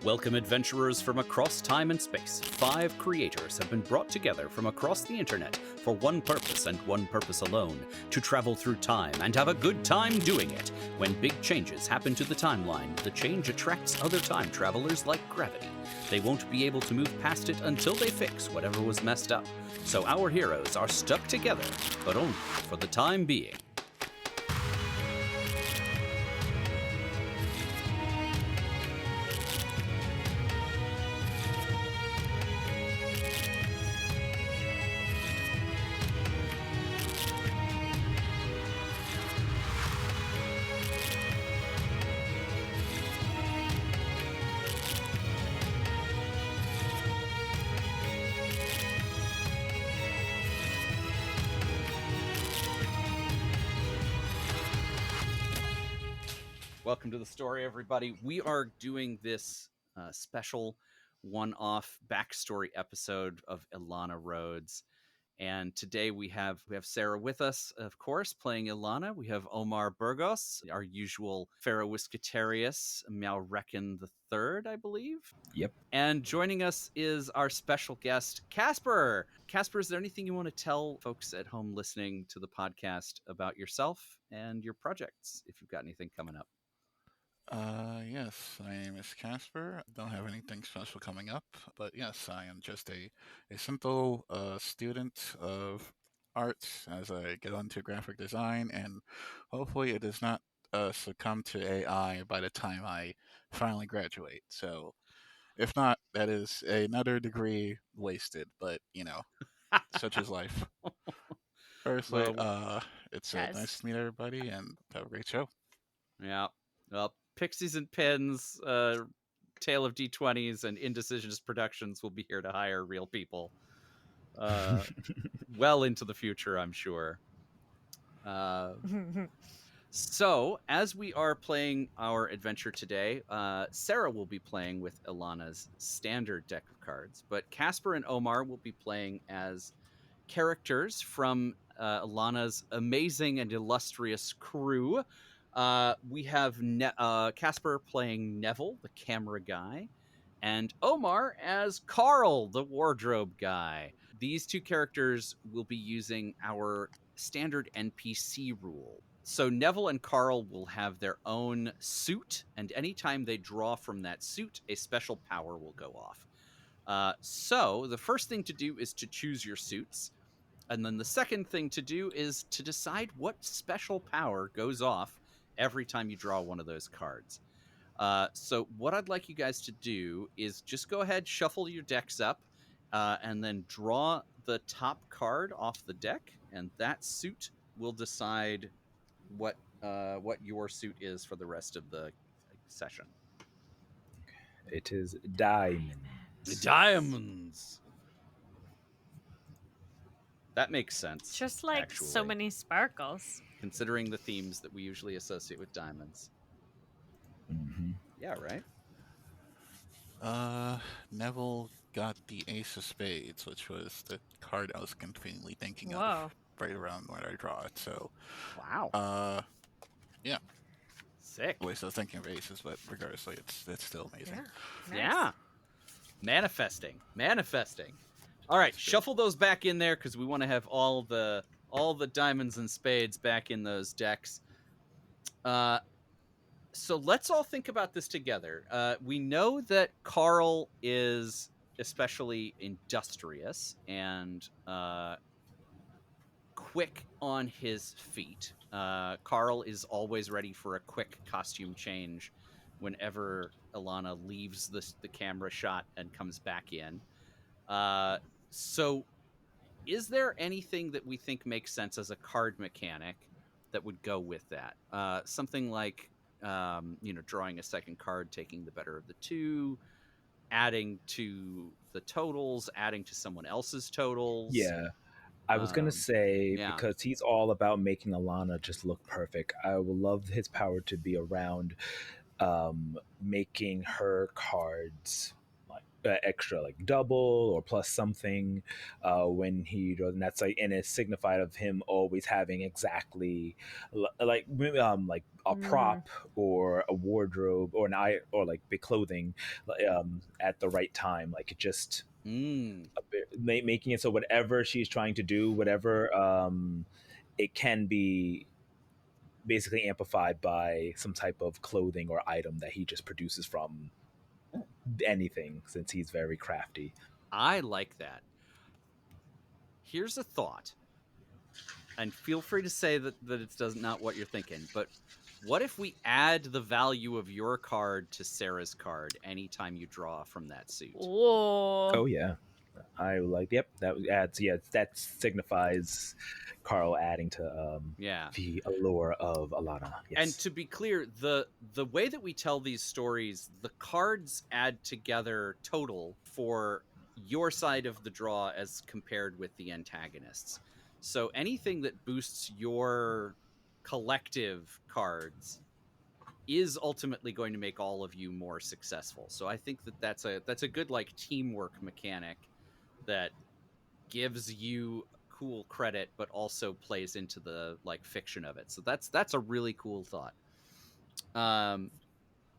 Welcome, adventurers from across time and space. 5 creators have been brought together from across the internet for one purpose and one purpose alone: to travel through time and have a good time doing it. When big changes happen to the timeline, the change attracts other time travelers like gravity. They won't be able to move past it until they fix whatever was messed up. So our heroes are stuck together, but only for the time being. Welcome to the story, everybody. We are doing this special one-off backstory episode of Elana Rhodes. And today we have Sarah with us, of course, playing Elana. We have Omar Burgos, our usual Ferrowiscatarius, Malreckon the Third, I believe. Yep. And joining us is our special guest, Casper. Casper, is there anything you want to tell folks at home listening to the podcast about yourself and your projects, if you've got anything coming up? Yes, my name is Casper. Don't have anything special coming up, but yes, I am just a simple student of art as I get onto graphic design, and hopefully it does not succumb to AI by the time I finally graduate. So, if not, that is another degree wasted, but such is life. Firstly, it's nice to meet everybody and have a great show. Yeah. Well, Pixies and Pins, Tale of D20s, and Indecisionist Productions will be here to hire real people. Well into the future, I'm sure. So, as we are playing our adventure today, Sarah will be playing with Elana's standard deck of cards, but Casper and Omar will be playing as characters from Elana's amazing and illustrious crew. We have Casper playing Neville, the camera guy, and Omar as Carl, the wardrobe guy. These two characters will be using our standard NPC rule. So Neville and Carl will have their own suit, and anytime they draw from that suit, a special power will go off. So the first thing to do is to choose your suits. And then the second thing to do is to decide what special power goes off every time you draw one of those cards. So what I'd like you guys to do is just go ahead, shuffle your decks up, and then draw the top card off the deck, and that suit will decide what your suit is for the rest of the session. It is diamonds. Diamonds! That makes sense. Just like actually, so many sparkles. considering the themes that we usually associate with diamonds. Mm-hmm. Yeah, right? Neville got the Ace of Spades, which was the card I was conveniently thinking Whoa. of right around when I draw it. So, Wow. Yeah. Sick. Always still thinking of aces, but regardlessly, it's still amazing. Yeah. Nice. Yeah. Manifesting. All right, shuffle those back in there because we want to have all the diamonds and spades back in those decks. So let's all think about this together. We know that Carl is especially industrious and quick on his feet. Carl is always ready for a quick costume change whenever Elana leaves the camera shot and comes back in. So is there anything that we think makes sense as a card mechanic that would go with that? Something like, drawing a second card, taking the better of the two, adding to the totals, adding to someone else's totals. Yeah. I was going to say, yeah. because he's all about making Elana just look perfect, I would love his power to be around making her cards like extra, like double or plus something when he draws, and that's like, and it's signified of him always having exactly like a prop or a wardrobe or an eye or like the clothing at the right time, like it just a bit, making it so whatever she's trying to do, whatever it can be basically amplified by some type of clothing or item that he just produces from anything, since he's very crafty. I like that. Here's a thought, and feel free to say that it's not what you're thinking, but what if we add the value of your card to Sarah's card anytime you draw from that suit? Whoa. Oh yeah, I like. Yep, that adds. Yeah, that signifies Carl adding to the allure of Elana. Yes. And to be clear, the way that we tell these stories, the cards add together total for your side of the draw as compared with the antagonists. So anything that boosts your collective cards is ultimately going to make all of you more successful. So I think that that's a good like teamwork mechanic that gives you cool credit but also plays into the like fiction of it. So that's a really cool thought.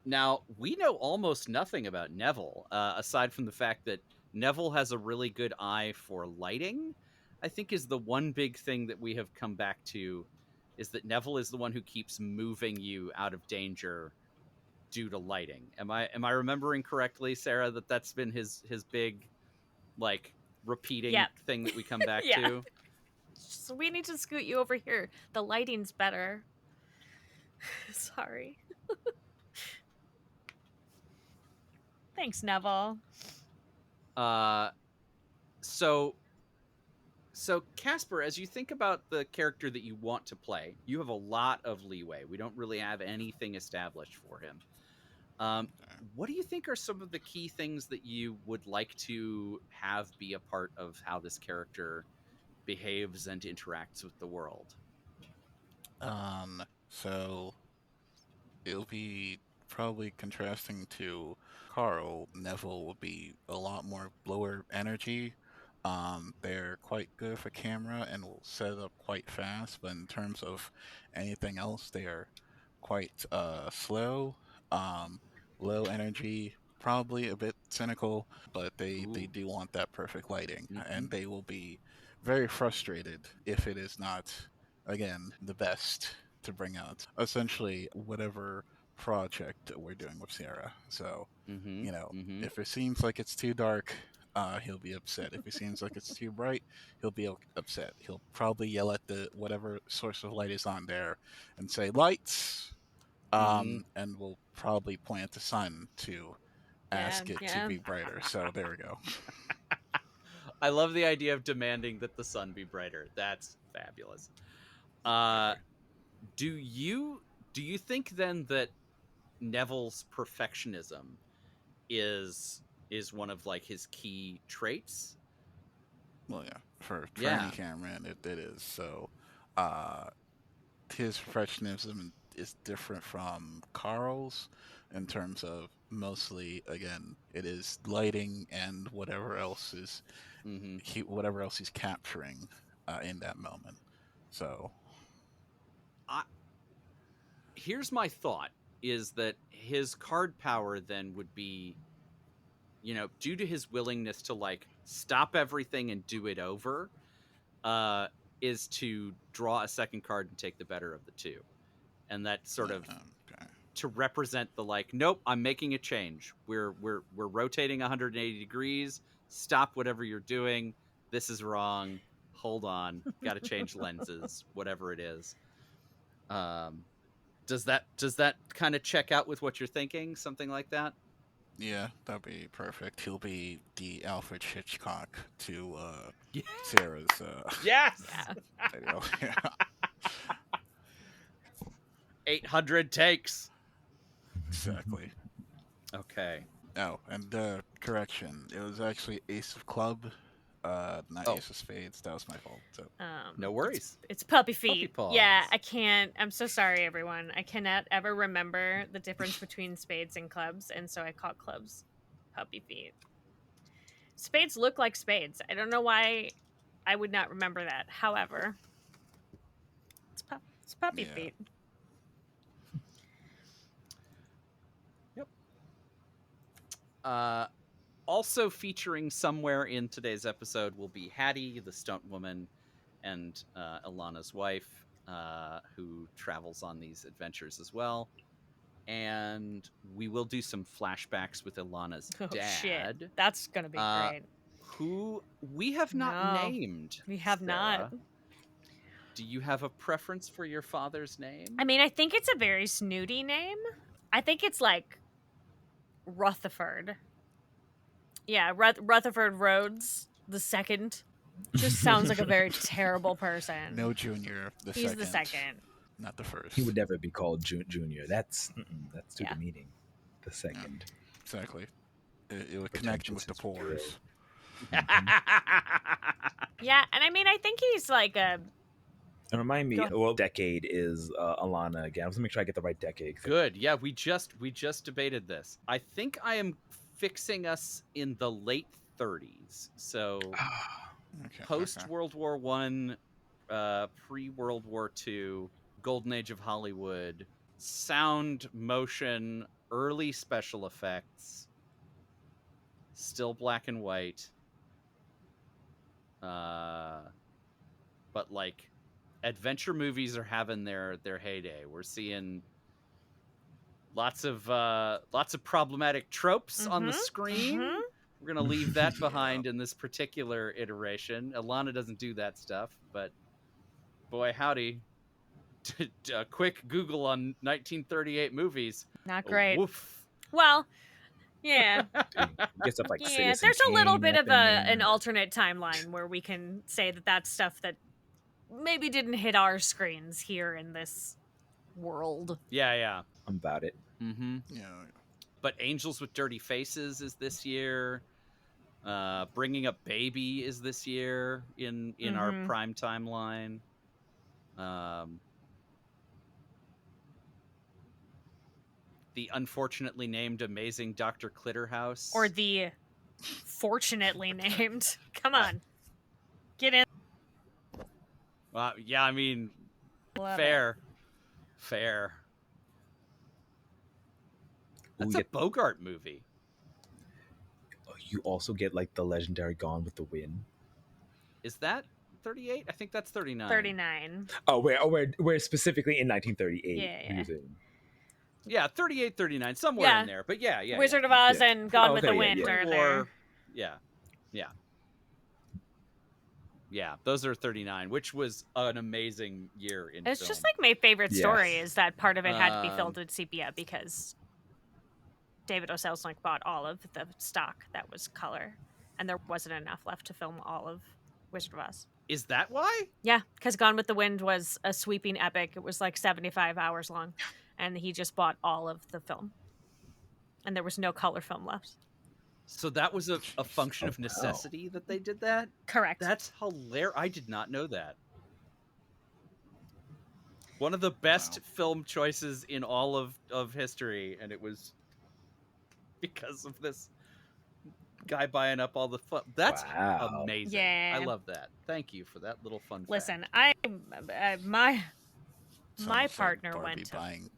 Now we know almost nothing about Neville aside from the fact that Neville has a really good eye for lighting. I think is the one big thing that we have come back to, is that Neville is the one who keeps moving you out of danger due to lighting. Am I remembering correctly, Sarah, that that's been his big like repeating thing that we come back to? So we need to scoot you over here. The lighting's better. Sorry. Thanks, Neville. So Casper, as you think about the character that you want to play, you have a lot of leeway. We don't really have anything established for him. What do you think are some of the key things that you would like to have be a part of how this character behaves and interacts with the world? So it'll be probably contrasting to Carl. Neville will be a lot more lower energy. They're quite good for camera and will set up quite fast, but in terms of anything else, they are quite slow, low energy, probably a bit cynical, but they do want that perfect lighting, and they will be very frustrated if it is not, again, the best to bring out essentially whatever project that we're doing with Sierra. So, if it seems like it's too dark, he'll be upset. If it seems like it's too bright, he'll be upset. He'll probably yell at the whatever source of light is on there and say lights, and we'll probably point at the sun to ask it to be brighter. So there we go. I love the idea of demanding that the sun be brighter. That's fabulous. Do you think then that Neville's perfectionism is one of like his key traits? Well, yeah, for any cameraman, it is. So, his perfectionism is different from Carl's in terms of mostly, again, it is lighting and whatever else is whatever else he's capturing in that moment. So, here's my thought: is that his card power then would be, due to his willingness to like stop everything and do it over, is to draw a second card and take the better of the two, and that sort of to represent the like, nope, I'm making a change. We're rotating 180 degrees. Stop whatever you're doing. This is wrong. Hold on. Got to change lenses. Whatever it is. Does that kind of check out with what you're thinking? Something like that? Yeah, that'd be perfect. He'll be the Alfred Hitchcock to Sarah's. Yes. Video. 800 takes. Exactly. Okay. Oh, and correction. It was actually Ace of Club, not Ace of Spades. That was my fault. So no worries. It's puppy feet. Puppy yeah, I can't. I'm so sorry, everyone. I cannot ever remember the difference between spades and clubs, and so I call clubs puppy feet. Spades look like spades. I don't know why I would not remember that. However, it's puppy Yeah. feet. Also featuring somewhere in today's episode will be Hattie, the stunt woman, and Elana's wife, who travels on these adventures as well. And we will do some flashbacks with Elana's Oh dad, shit, that's gonna be great. who we have not No, named. We have not. Sarah. Do you have a preference for your father's name? I mean, I think it's a very snooty name. I think it's like Rutherford. Yeah, Rutherford Rhodes the second. Just sounds like a very terrible person. No Junior. He's the second. Not the first. He would never be called Junior. That's too Yeah. demeaning. The second. Exactly. It would connect with the pores. Yeah, and I mean, I think he's like a. And remind me, Go ahead. what decade is Elana again? I was gonna make sure I get the right decade. Good. Yeah, we just debated this. I think I am fixing us in the late 30s. So Okay, post World War One, pre World War II, golden age of Hollywood, sound, motion, early special effects, still black and white. But like adventure movies are having their heyday. We're seeing lots of problematic tropes on the screen. mhm. We're gonna leave that behind in this particular iteration. Elana doesn't do that stuff, but boy howdy, a quick Google on 1938 movies. Not great. Woof. Well, yeah. Get stuff like Yeah, Citizen there's a little Kane bit up of in there. an alternate timeline where we can say that that's stuff that maybe didn't hit our screens here in this world. Yeah. I'm about it. Mm-hmm. Yeah. But Angels with Dirty Faces is this year. Bringing Up Baby is this year in our prime timeline. The unfortunately named Amazing Dr. Clitterhouse. Or the fortunately named. Come on. Get in. Yeah, I mean, Love fair. That's Ooh, a Bogart movie. You also get like the legendary Gone with the Wind. Is that 38? I think that's 39. 39. Oh, we're specifically in 1938. Yeah. Using. Yeah, 38, 39, somewhere in there. But yeah. Wizard of Oz Yeah. and Gone with the Okay, Wind yeah. are there. Yeah, those are 39, which was an amazing year in It's film. just like my favorite story Yes. is that part of it had to be filmed in sepia because David O. Selznick bought all of the stock that was color, and there wasn't enough left to film all of Wizard of Oz. Is that why? Yeah, because Gone with the Wind was a sweeping epic. It was like 75 hours long, and he just bought all of the film, and there was no color film left. So that was a function of necessity that they did that? Correct. That's hilarious. I did not know that. One of the best film choices in all of history, and it was because of this guy buying up all the fun. That's amazing. Yeah. I love that. Thank you for that little fun Listen, fact. my It's almost like partner Barbie went to buying.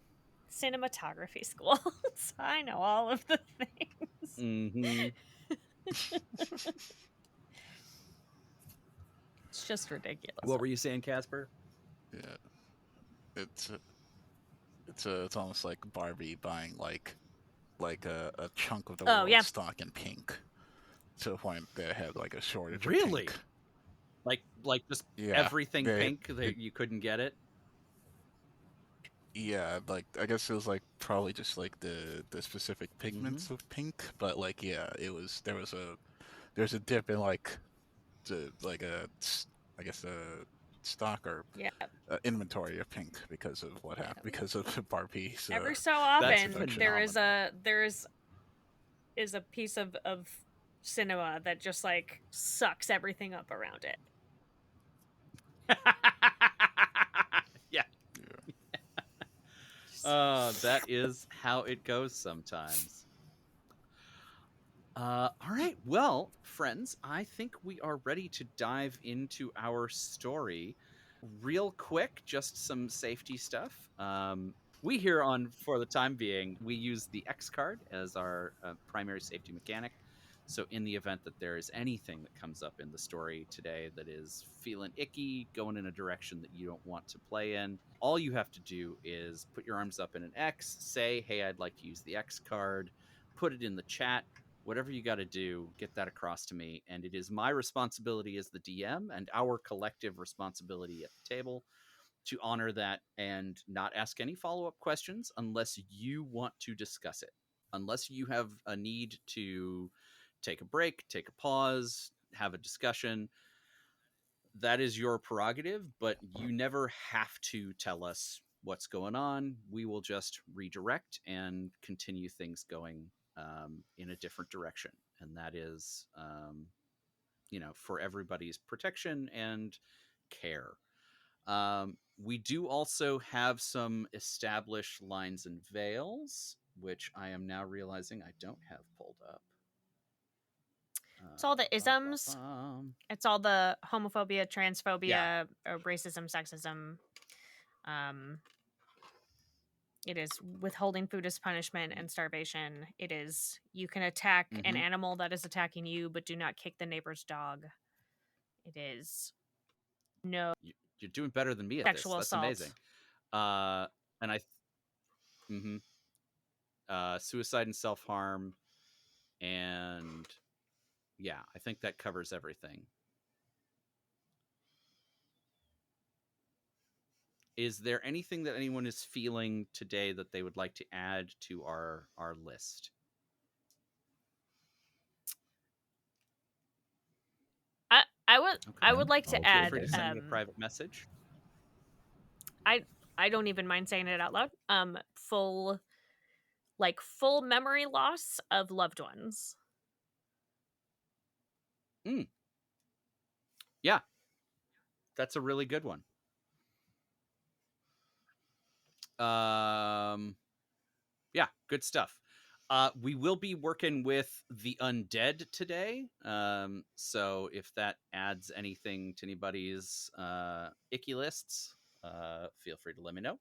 cinematography school, so I know all of the things. Mm-hmm. It's just ridiculous. What were you saying, Casper? Yeah, it's almost like Barbie buying like a chunk of the world stock in pink, to the point they had like a shortage. Really? Of pink. Like just everything pink that you couldn't get it. Yeah, like I guess it was like probably just like the specific pigments of pink, but like there's a dip in like I guess a stock or inventory of pink because of what happened because of Barbie. So every so often there is a piece of cinema that just like sucks everything up around it. Yeah. That is how it goes sometimes. All right. Well, friends, I think we are ready to dive into our story. Real quick, just some safety stuff. We here on For the Time Being, we use the X card as our primary safety mechanic. So, in the event that there is anything that comes up in the story today that is feeling icky, going in a direction that you don't want to play in, all you have to do is put your arms up in an X, say, hey, I'd like to use the X card, put it in the chat. Whatever you got to do, get that across to me. And it is my responsibility as the DM and our collective responsibility at the table to honor that and not ask any follow-up questions unless you want to discuss it. Unless you have a need to take a break, take a pause, have a discussion, that is your prerogative, but you never have to tell us what's going on. We will just redirect and continue things going in a different direction. And that is, for everybody's protection and care. We do also have some established lines and veils, which I am now realizing I don't have pulled up. It's all the isms. It's all the homophobia, transphobia, racism, sexism. It is withholding food as punishment and starvation. It is you can attack an animal that is attacking you, but do not kick the neighbor's dog. It is no. You're doing better than me at sexual this. That's assault. amazing. And suicide and self-harm, and yeah, I think that covers everything. Is there anything that anyone is feeling today that they would like to add to our list? I would like to add. Feel free to send me a private message. I don't even mind saying it out loud. Full memory loss of loved ones. Yeah, that's a really good one. Yeah, good stuff. We will be working with the undead today. So if that adds anything to anybody's icky lists, feel free to let me know.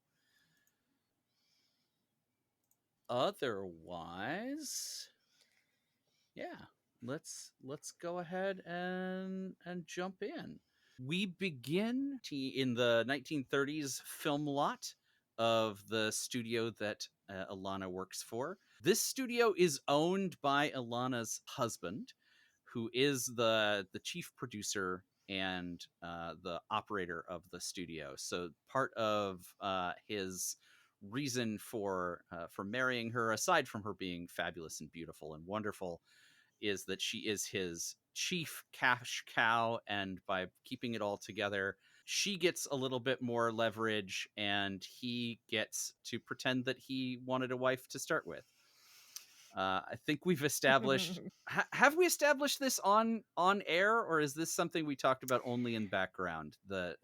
Otherwise, yeah, let's go ahead and jump in. We begin in the 1930s film lot of the studio that Elana works for. This studio is owned by Elana's husband, who is the chief producer and the operator of the studio. So part of his reason for marrying her, aside from her being fabulous and beautiful and wonderful, is that she is his chief cash cow, and by keeping it all together, she gets a little bit more leverage and he gets to pretend that he wanted a wife to start with. I think we've established have we established this on air, or is this something we talked about only in background, the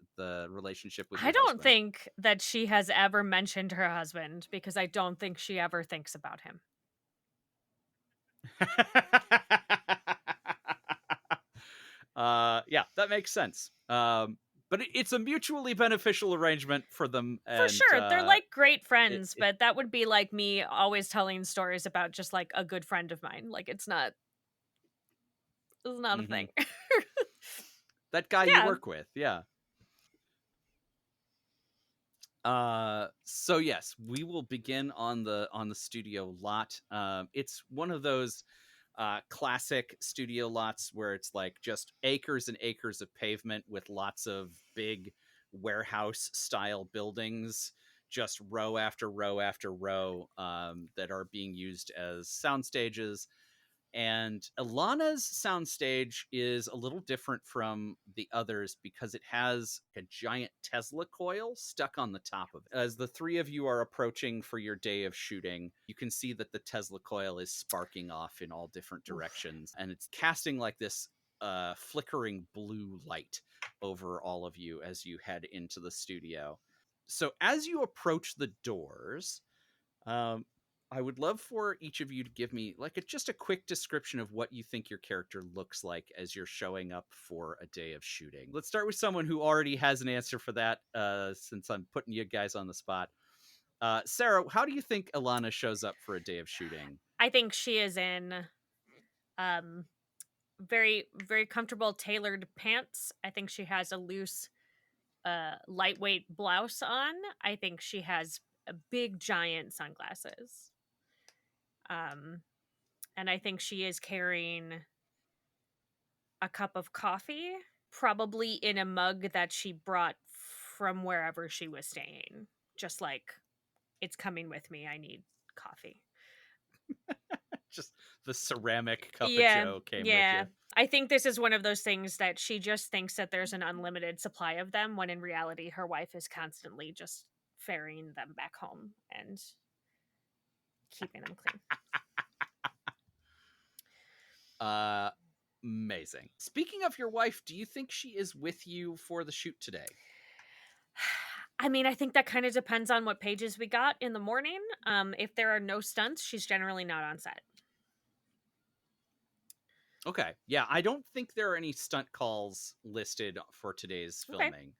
relationship with your don't husband? think that she has ever mentioned her husband, because I don't think she ever thinks about him. Yeah, that makes sense. But it's a mutually beneficial arrangement for them. For sure, they're like great friends, but that would be like me always telling stories about just like a good friend of mine. Like it's not a thing. That guy you work with, yeah. So yes, we will begin on the studio lot. It's one of those classic studio lots where it's like just acres and acres of pavement with lots of big warehouse style buildings, just row after row after row, that are being used as sound stages. And Elana's soundstage is a little different from the others because it has a giant Tesla coil stuck on the top of it. As the three of you are approaching for your day of shooting, you can see that the Tesla coil is sparking off in all different directions, and it's casting like this flickering blue light over all of you as you head into the studio. So as you approach the doors, I would love for each of you to give me like just a quick description of what you think your character looks like as you're showing up for a day of shooting. Let's start with someone who already has an answer for that, since I'm putting you guys on the spot. Sarah, how do you think Elana shows up for a day of shooting? I think she is in very, very comfortable tailored pants. I think she has a loose, lightweight blouse on. I think she has big, giant sunglasses. And I think she is carrying a cup of coffee, probably in a mug that she brought from wherever she was staying. Just like, it's coming with me. I need coffee. Just the ceramic cup of Yeah, joe came yeah. with you. I think this is one of those things that she just thinks that there's an unlimited supply of them, when in reality, her wife is constantly just ferrying them back home and keeping them clean. Amazing. Speaking of your wife, do you think she is with you for the shoot today? I mean, I think that kind of depends on what pages we got in the morning. If there are no stunts, she's generally not on set. Okay. Yeah, I don't think there are any stunt calls listed for today's Okay. filming.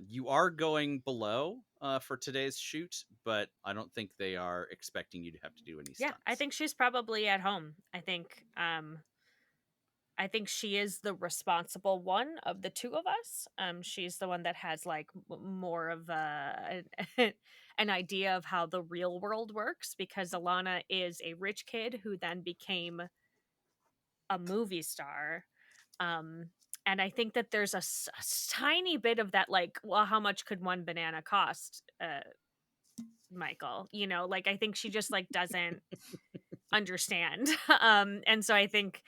You are going below for today's shoot, but I don't think they are expecting you to have to do any Yeah, stunts. I think she's probably at home. I think she is the responsible one of the two of us. She's the one that has like more of an idea of how the real world works, because Elana is a rich kid who then became a movie star. And I think that there's a tiny bit of that, like, well, how much could one banana cost, Michael? You know, like, I think she just like doesn't understand. And so I think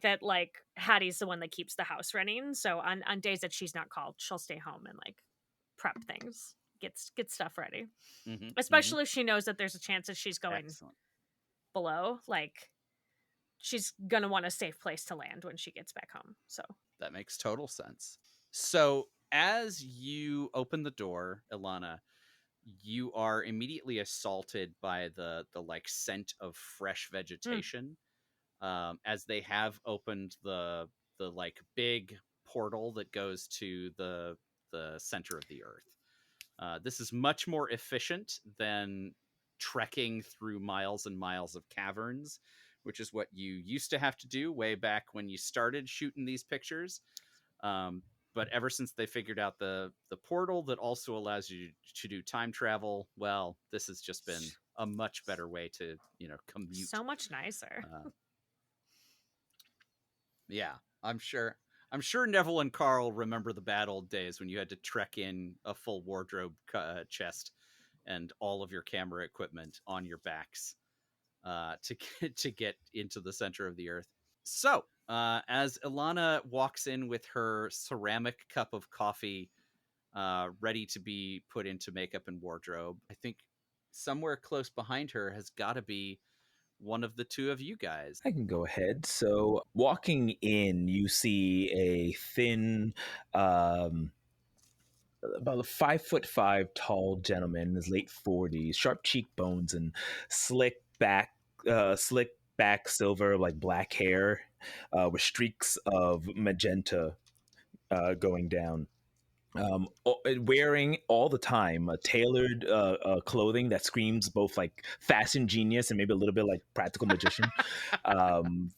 that like Hattie's the one that keeps the house running. So on days that she's not called, she'll stay home and like prep things, get stuff ready. Especially if she knows that there's a chance that she's going Excellent. below. Like, she's gonna want a safe place to land when she gets back home. So That makes total sense. So as you open the door, Elana, you are immediately assaulted by the like scent of fresh vegetation, as they have opened the like big portal that goes to the center of the earth. This is much more efficient than trekking through miles and miles of caverns, which is what you used to have to do way back when you started shooting these pictures. But ever since they figured out the portal that also allows you to do time travel, well, this has just been a much better way to commute. so much nicer. Yeah, I'm sure. Neville and Carl remember the bad old days when you had to trek in a full wardrobe chest and all of your camera equipment on your backs to get into the center of the earth. So, as Elana walks in with her ceramic cup of coffee, ready to be put into makeup and wardrobe, I think somewhere close behind her has got to be one of the two of you guys. I can go ahead. So, walking in, you see a thin, about a 5'5" tall gentleman in his late 40s, sharp cheekbones and slick back silver like black hair, with streaks of magenta going down. Wearing all the time tailored clothing that screams both like fashion genius and maybe a little bit like practical magician,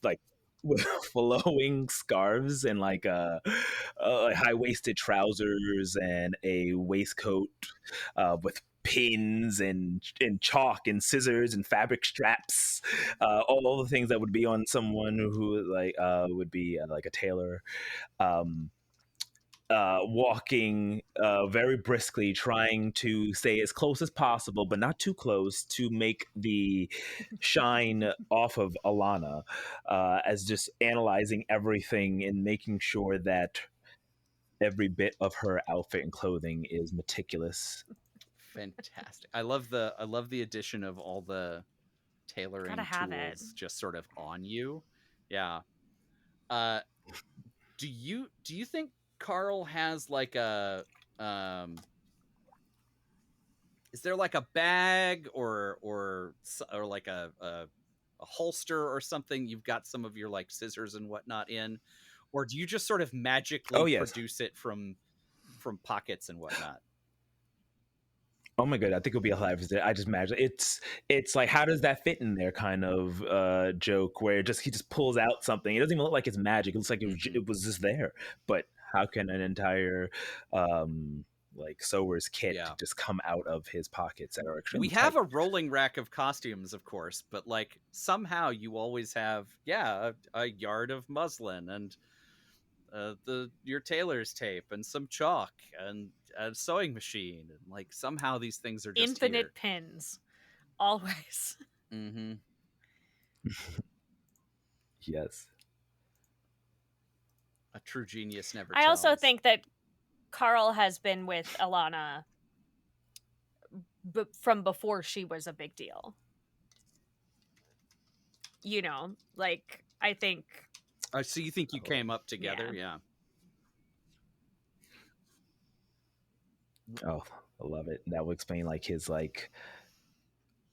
like with flowing scarves and like high-waisted trousers and a waistcoat with pins and chalk and scissors and fabric straps, all the things that would be on someone who like would be like a tailor. Walking very briskly, trying to stay as close as possible, but not too close to make the shine off of Elana, as just analyzing everything and making sure that every bit of her outfit and clothing is meticulous. Fantastic. I love the addition of all the tailoring Gotta have tools it. just sort of on you. Yeah. Do you think Carl has like a is there like a bag or like a holster or something you've got some of your like scissors and whatnot in, or do you just sort of magically Oh yes. produce it from pockets and whatnot? Oh my god, I think it'll be a live visit. I just imagine it's like, how does that fit in there kind of joke where he just pulls out something. It doesn't even look like it's magic. It looks like it was just there. But how can an entire like sewer's kit Yeah. just come out of his pockets that are extremely We have tight? a rolling rack of costumes, of course, but like somehow you always have a yard of muslin and your tailor's tape and some chalk and a sewing machine, and like somehow these things are just Infinite pins, always. Mm-hmm. Yes. A true genius never I tells. also think that Carl has been with Elana from before she was a big deal. You know, like, I think... So you think you came up together? Yeah. Oh, I love it. That will explain like his like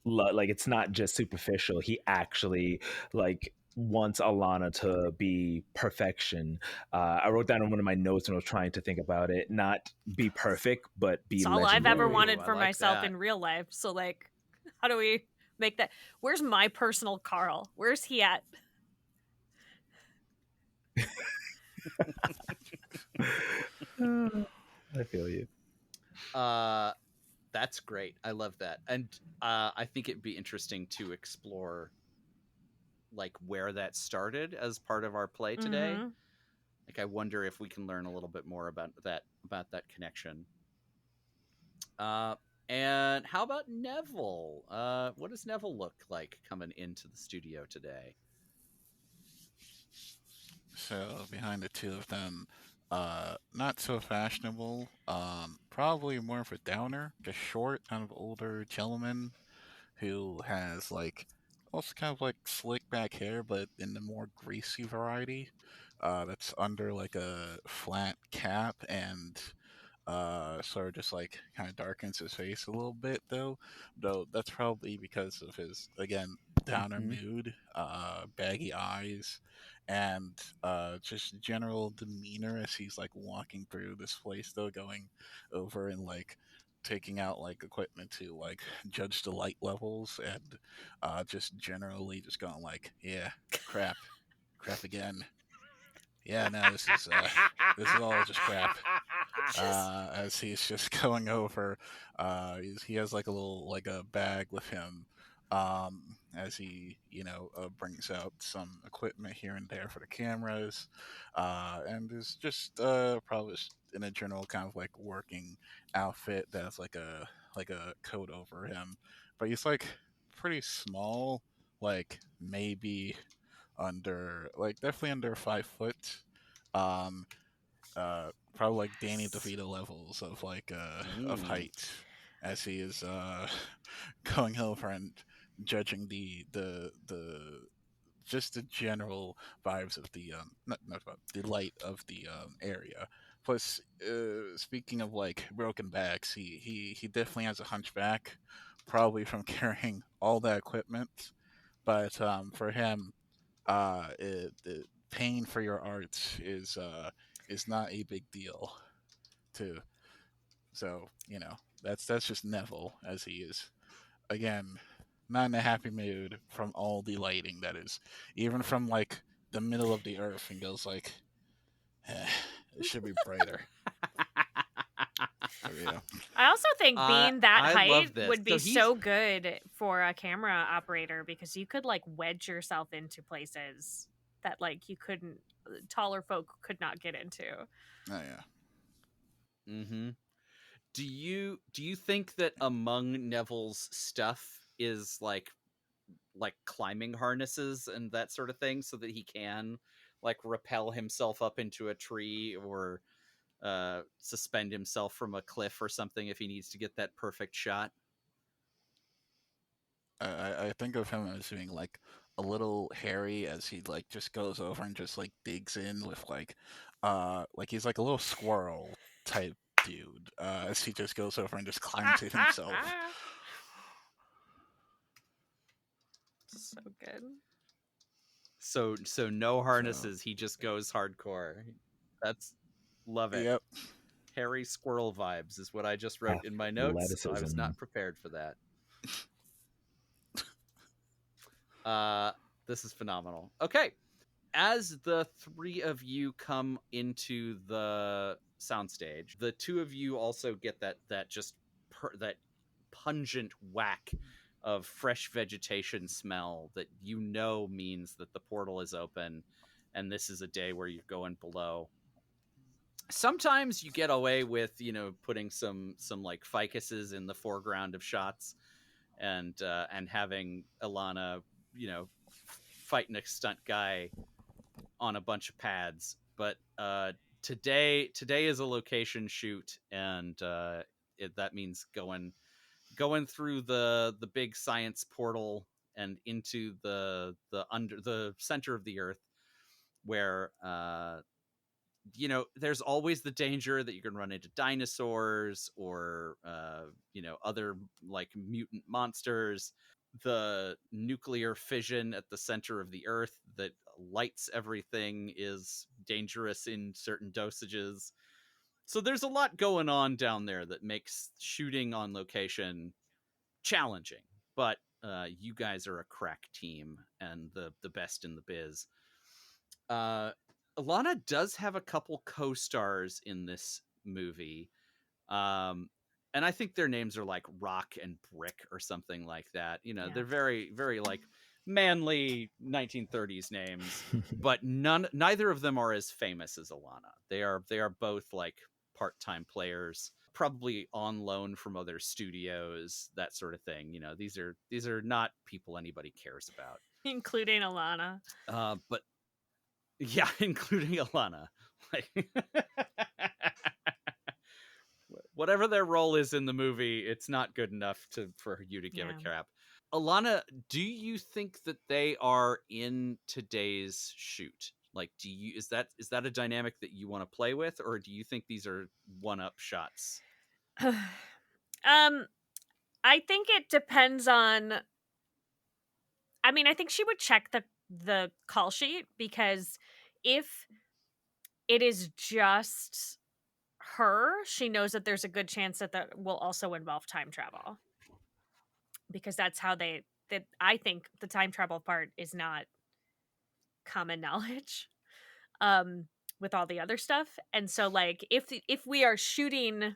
it's not just superficial. He actually like wants Elana to be perfection. I wrote down in one of my notes when I was trying to think about it, not be perfect, but be It's all legendary. I've ever wanted Ooh, for I like myself that. in real life. So, like, how do we make that? Where's my personal Carl? Where's he at? I feel you. That's great. I love that. And I think it'd be interesting to explore like where that started as part of our play today. Mm-hmm. Like I wonder if we can learn a little bit more about that connection. And how about Neville? What does Neville look like coming into the studio today? So behind the two of them, not so fashionable. Probably more of a downer, just short, kind of older gentleman who has like also kind of like slick back hair, but in the more greasy variety. That's under like a flat cap and sort of just like kind of darkens his face a little bit though that's probably because of his again downer mood, baggy eyes, and just general demeanor as he's like walking through this place though, going over and like taking out like equipment to like judge the light levels, and just generally just going like, yeah, crap again. Yeah, no, this is all just crap. As he's just going over, he has like a little like a bag with him, as he brings out some equipment here and there for the cameras, and is just probably just in a general kind of like working outfit that's like a coat over him, but he's like pretty small, like maybe under like definitely under 5 foot. Um, Probably like Danny DeVito levels of like of height, as he is going over and judging the just the general vibes of the not the light of the area. Plus, speaking of like broken backs, he definitely has a hunchback, probably from carrying all that equipment. But for him, the paying for your art is not a big deal too. So that's just Neville, as he is again not in a happy mood from all the lighting that is, even from like the middle of the earth, and goes like, it should be brighter. So, yeah. I also think being that I height love this. would be So so good for a camera operator, because you could like wedge yourself into places that like you couldn't, taller folk could not get into. Oh yeah. Mm-hmm. Do you think that among Neville's stuff is like climbing harnesses and that sort of thing, so that he can like rappel himself up into a tree or suspend himself from a cliff or something if he needs to get that perfect shot? I think of him as being like a little hairy, as he like just goes over and just like digs in with like he's like a little squirrel dude, as he just goes over and just climbs it himself. So good. So no harnesses. He just goes hardcore. That's love it. Yep. Hairy squirrel vibes is what I just wrote in my notes. I was Athleticism. not prepared for that. This is phenomenal. Okay. As the three of you come into the soundstage, the two of you also get that that pungent whack of fresh vegetation smell that means that the portal is open and this is a day where you're going below. Sometimes you get away with, putting some like ficuses in the foreground of shots and having Elana, fighting a stunt guy on a bunch of pads, but today is a location shoot, and that means going through the big science portal and into the center of the earth, where there's always the danger that you're going to run into dinosaurs or other like mutant monsters. The nuclear fission at the center of the earth that lights everything is dangerous in certain dosages. So there's a lot going on down there that makes shooting on location challenging. But you guys are a crack team and the best in the biz. Elana does have a couple co-stars in this movie. And I think their names are like Rock and Brick or something like that. They're very, very like manly 1930s names, but neither of them are as famous as Elana. They are both like part-time players, probably on loan from other studios, that sort of thing. These are not people anybody cares about, including Elana. But yeah, including Elana. Like whatever their role is in the movie, it's not good enough for you to give a crap. Elana, do you think that they are in today's shoot? Like, is that a dynamic that you want to play with, or do you think these are one-up shots? I think it depends on. I mean, I think she would check the call sheet, because if it is just her, she knows that there's a good chance that will also involve time travel, because that's how I think the time travel part is not common knowledge with all the other stuff. And so like if we are shooting,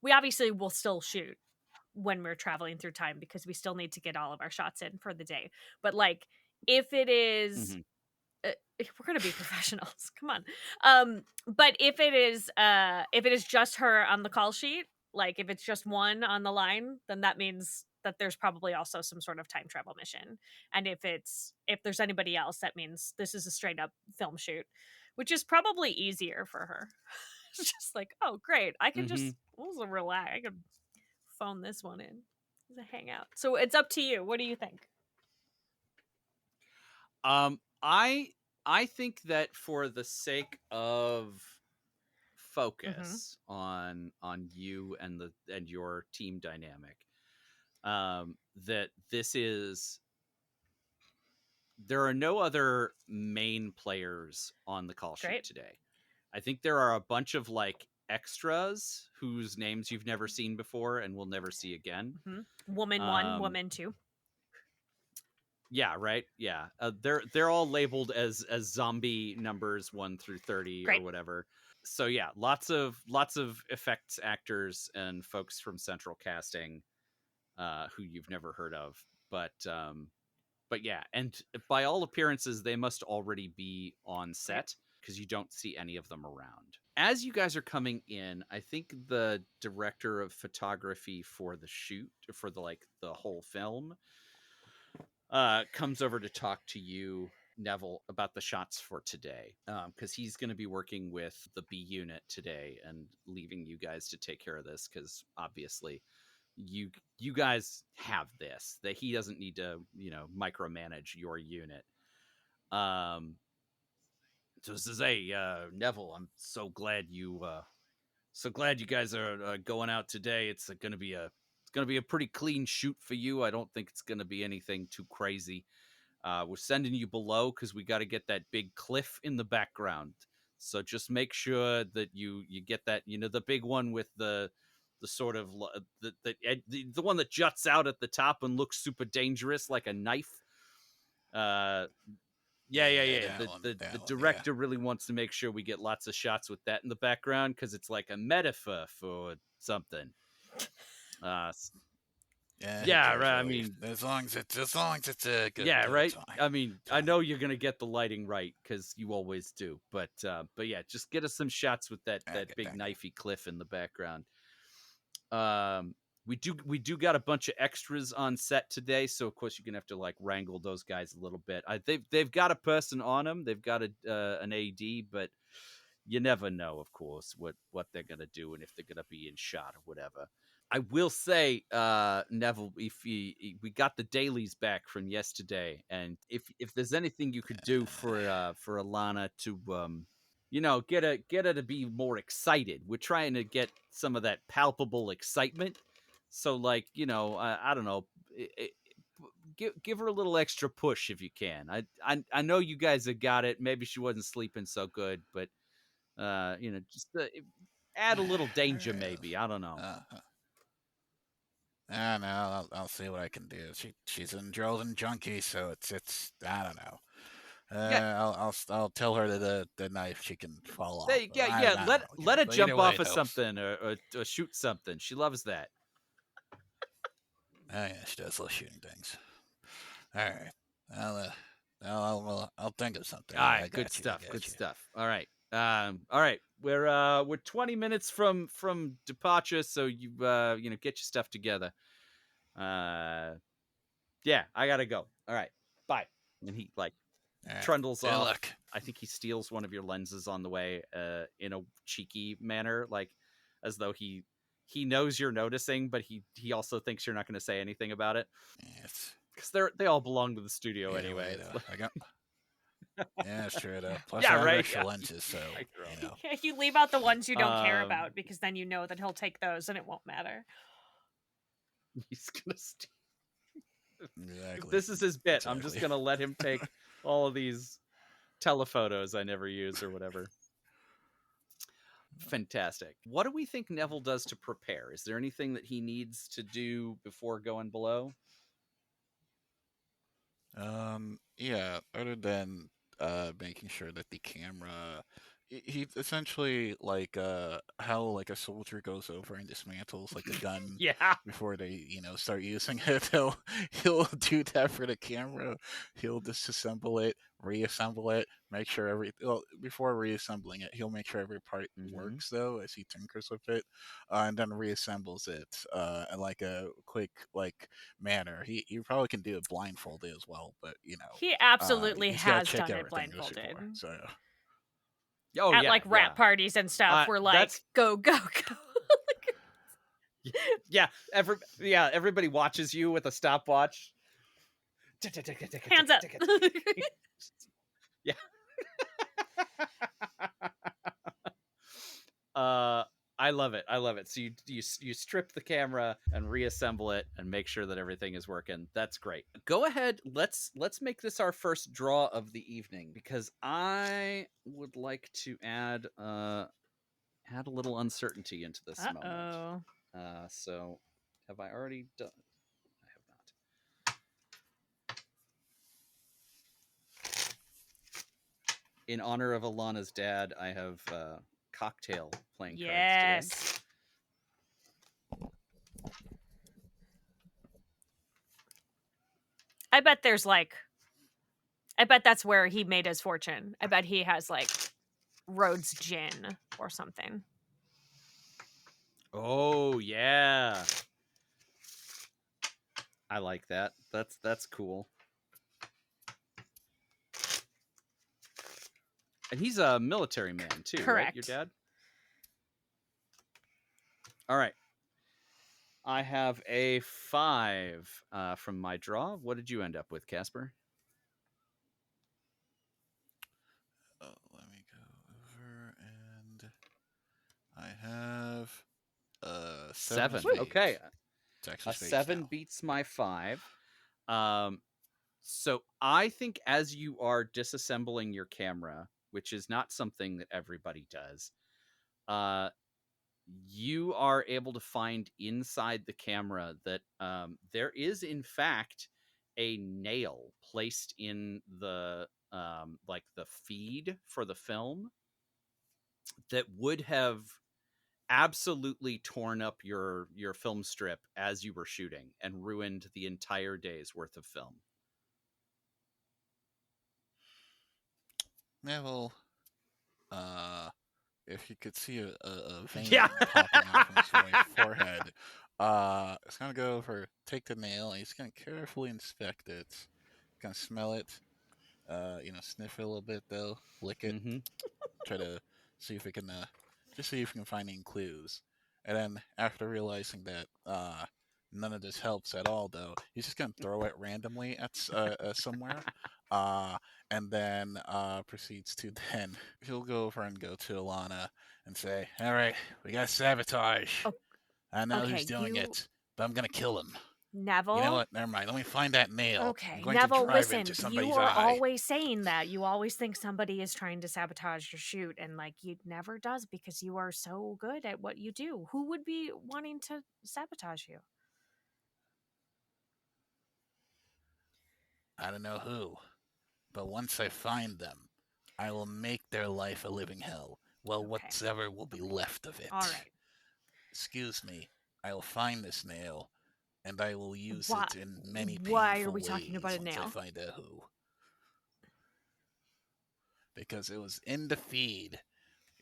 we obviously will still shoot when we're traveling through time, because we still need to get all of our shots in for the day. But like if it is we're gonna be professionals, come on. But if it is just her on the call sheet, like if it's just one on the line, then that means that there's probably also some sort of time travel mission. And if there's anybody else, that means this is a straight up film shoot, which is probably easier for her. It's just like, oh great, I can just also relax, I can phone this one in as a hangout. So it's up to you. What do you think? I think that for the sake of focus on you and your team dynamic, that there are no other main players on the call sheet today. I think there are a bunch of like extras whose names you've never seen before and will never see again. Woman 1, woman 2. Yeah, right. Yeah, they're all labeled as zombie numbers 1 through 30 or whatever. So yeah, lots of effects actors and folks from central casting who you've never heard of, but yeah, and by all appearances they must already be on set, because you don't see any of them around. As you guys are coming in, I think the director of photography for the shoot, for the whole film, comes over to talk to you, Neville, about the shots for today, because he's going to be working with the B unit today and leaving you guys to take care of this, because obviously you guys have this, that he doesn't need to micromanage your unit. So this is Neville, I'm so glad you So glad you guys are going out today. It's going to be a pretty clean shoot for you. I don't think it's going to be anything too crazy. We're sending you below because we got to get that big cliff in the background. So just make sure that you get that, the big one with the sort of the one that juts out at the top and looks super dangerous like a knife. Yeah. The director really wants to make sure we get lots of shots with that in the background because it's like a metaphor for something. Yeah, right. I mean, as long as it's a good. Yeah, right. Time. I mean, I know you're gonna get the lighting right because you always do. But yeah, just get us some shots with that big knifey cliff in the background. We do got a bunch of extras on set today, so of course you're gonna have to like wrangle those guys a little bit. They've got a person on them. They've got an AD, but you never know, of course, what they're gonna do and if they're gonna be in shot or whatever. I will say, Neville, if we got the dailies back from yesterday, and if there's anything you could do for Elana to get her to be more excited, we're trying to get some of that palpable excitement. So like I don't know, give her a little extra push if you can. I know you guys have got it. Maybe she wasn't sleeping so good, but just add a little danger, maybe. I don't know. No, I'll see what I can do. She's an Androlan junkie, so it's I don't know. I'll tell her that the knife she can fall off. Let her jump off of something or shoot something. She loves that. Oh yeah, she does love shooting things. All right, I'll think of something. All right, good stuff. All right. We're 20 minutes from departure, so you get your stuff together. Yeah, I gotta go. All right, bye. And he trundles off. Luck. I think he steals one of your lenses on the way, in a cheeky manner, like as though he knows you're noticing, but he also thinks you're not going to say anything about it. Yes, because they all belong to the studio anyway. I got. Yeah, it's true though. Plus, yeah, I have right. extra lenses, so You leave out the ones you don't care about because then you know that he'll take those and it won't matter. He's gonna steal. Exactly. This is his bit. Exactly. I'm just gonna let him take all of these telephotos I never use or whatever. Fantastic. What do we think Neville does to prepare? Is there anything that he needs to do before going below? Yeah, other than making sure that the camera, he essentially like how like a soldier goes over and dismantles like a gun before they start using it. He'll do that for the camera. He'll disassemble it, reassemble it, make sure before reassembling it, he'll make sure every part works though as he tinkers with it, and then reassembles it in like a quick manner. He probably can do it blindfolded as well, but he absolutely has done it blindfolded. So at rap parties and stuff, we're like, go. Everybody watches you with a stopwatch. Hands up. Yeah. I love it. So you strip the camera and reassemble it and make sure that everything is working. That's great. Go ahead. Let's make this our first draw of the evening, because I would like to add a little uncertainty into this moment. So have I already done? I have not. In honor of Alana's dad, I have cocktail playing cards today. I bet that's where he made his fortune. I bet he has Rhodes gin or something. Oh yeah, I like that. That's cool. And he's a military man too, correct? Right? Your dad? All right. I have a 5 from my draw. What did you end up with, Casper? Let me go over, and I have 7. of spades. Okay. It's actually A spades 7 now. beats my 5. So I think as you are disassembling your camera, which is not something that everybody does, you are able to find inside the camera that there is in fact a nail placed in the like the feed for the film that would have absolutely torn up your film strip as you were shooting and ruined the entire day's worth of film. Neville, if you could see a vein Yeah. popping out from his forehead, it's gonna go over, take the nail, and he's gonna carefully inspect it. Gonna smell it, sniff it a little bit though, lick it, Mm-hmm. try to see if we can, just see if we can find any clues. And then after realizing that none of this helps at all, though, he's just gonna throw it randomly at somewhere, and then proceeds to then he'll go over and go to Elana and say, "All right, we got sabotage. Oh, I know okay, who's doing it, but I'm gonna kill him. Neville. You know what? Never mind. Let me find that nail. Okay, I'm going Neville, to drive listen, it into somebody's you are eye." always saying that. You always think somebody is trying to sabotage your shoot, and like you never does because you are so good at what you do. Who would be wanting to sabotage you? I don't know who, but once I find them, I will make their life a living hell. Well, Okay. whatever will be left of it. All right. Excuse me. I will find this nail, and I will use Why- it in many painful why are we talking ways about a once nail? I find out who. Because it was in the feed.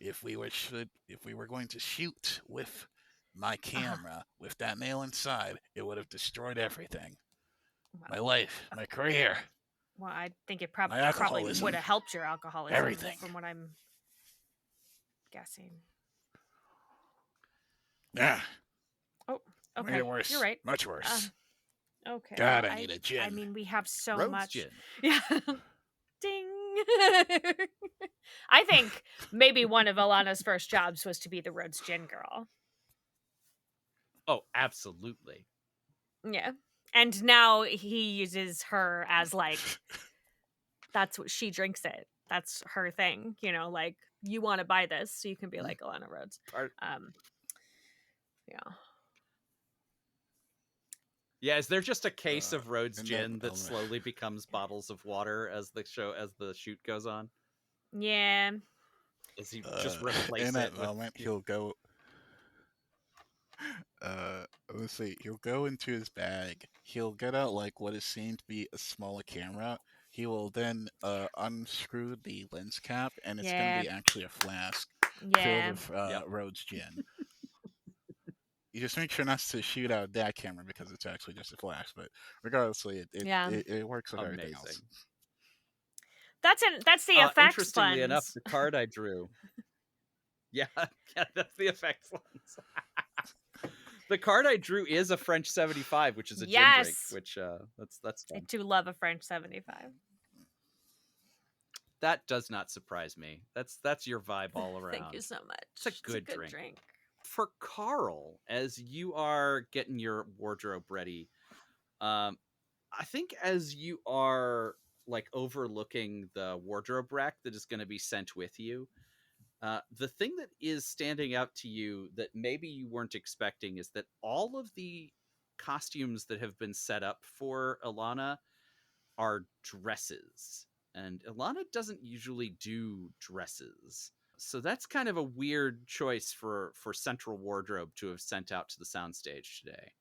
If we were going to shoot with my camera with that nail inside, it would have destroyed everything. Well, My life, my career. well, I think it My probably alcoholism. would have helped your alcoholism. Everything. From what I'm guessing. Yeah. Oh, okay. Made it worse. You're right. Much worse. Okay. God, well, I need a gin. I mean, we have so Rhodes much. gin. Yeah. Ding. I think maybe one of Alana's first jobs was to be the Rhodes gin girl. Oh, absolutely. Yeah. And now he uses her as like, that's what she drinks it. That's her thing. You know, like, you want to buy this, so you can be like Elana Rhodes. Yeah. Yeah, is there just a case of Rhodes and gin then- that slowly becomes bottles of water as the shoot goes on? Yeah. Does he just replace in that it with... moment, he'll go. Let's see. He'll go into his bag. He'll get out like what is seen to be a smaller camera. He will then unscrew the lens cap, and it's going to be actually a flask Yeah. filled with Rhodes gin. You just make sure not to shoot out that camera because it's actually just a flash. But regardlessly, it works with everything else. Amazing. That's the effects Interestingly funds. enough, the card I drew. Yeah, that's the effects ones. The card I drew is a French 75, which is a gin drink, which that's fun. I do love a French 75. That does not surprise me. That's your vibe all around. Thank you so much. It's a good drink. For Carl, as you are getting your wardrobe ready, I think as you are like overlooking the wardrobe rack that is going to be sent with you, the thing that is standing out to you that maybe you weren't expecting is that all of the costumes that have been set up for Elana are dresses. And Elana doesn't usually do dresses. So that's kind of a weird choice for Central Wardrobe to have sent out to the soundstage today.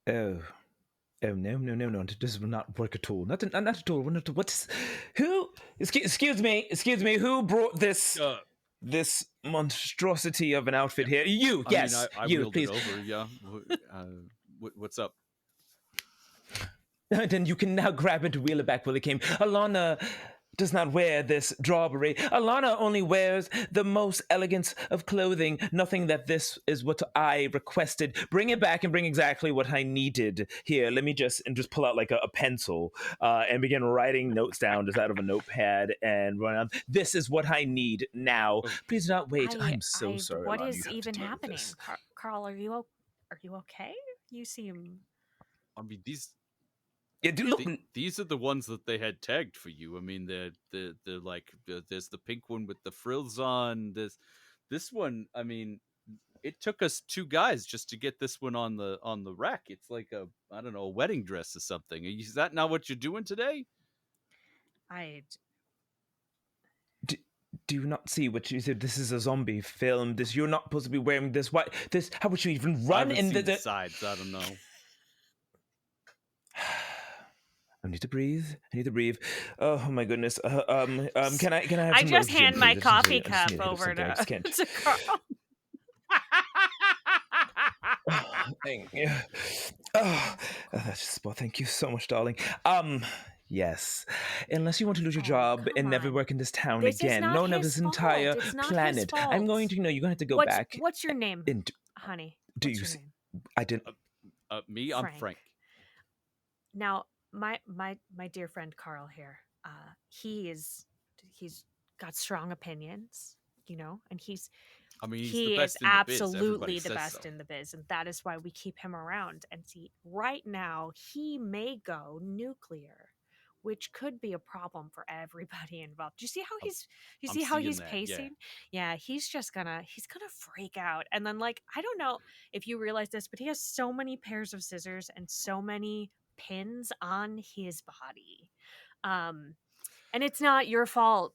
Oh, no! This will not work at all. Not at all. What's who? Excuse me. Who brought this this monstrosity of an outfit here? You, yes, I you. wheeled Please. it over. Yeah. What's up? Then you can now grab it and wheel it back where it came. Elana, does not wear this jewelry. Elana only wears the most elegant of clothing. Nothing that this is what I requested. Bring it back and bring exactly what I needed. Here, let me just pull out like a pencil and begin writing notes down just out of a notepad and run on. This is what I need now. Please do not wait. I'm so sorry, What Elana. is You have to even deal with happening? this. Carl, are you okay? You seem. I mean, these Yeah, look. these are the ones that they had tagged for you. I mean, the like there's the pink one with the frills on. This one. I mean, it took us 2 guys just to get this one on the rack. It's like a, I don't know, a wedding dress or something. Is that not what you're doing today? Do you not see what you said? This is a zombie film. You're not supposed to be wearing this. Why? This? How would you even run in the sides? I don't know. I need to breathe. Oh my goodness. Can I have I some just rose gin, hand my please? coffee I just cup need a hit of over something. I just can't. to Carl. Thank you. That's just, well, thank you so much, darling. Yes. Unless you want to lose your job and never work in this town again. No, this entire planet. I'm going to, you're going to have to go back. What's your name, honey? What's your name? I didn't. Me, I'm Frank. Now, my dear friend Carl here, he's got strong opinions, and he's the best absolutely the best in the biz, and that is why we keep him around. And see, right now he may go nuclear, which could be a problem for everybody involved. Do you see how he's pacing? Yeah, he's gonna freak out. And then, like, I don't know if you realize this, but he has so many pairs of scissors and so many pins on his body. And it's not your fault.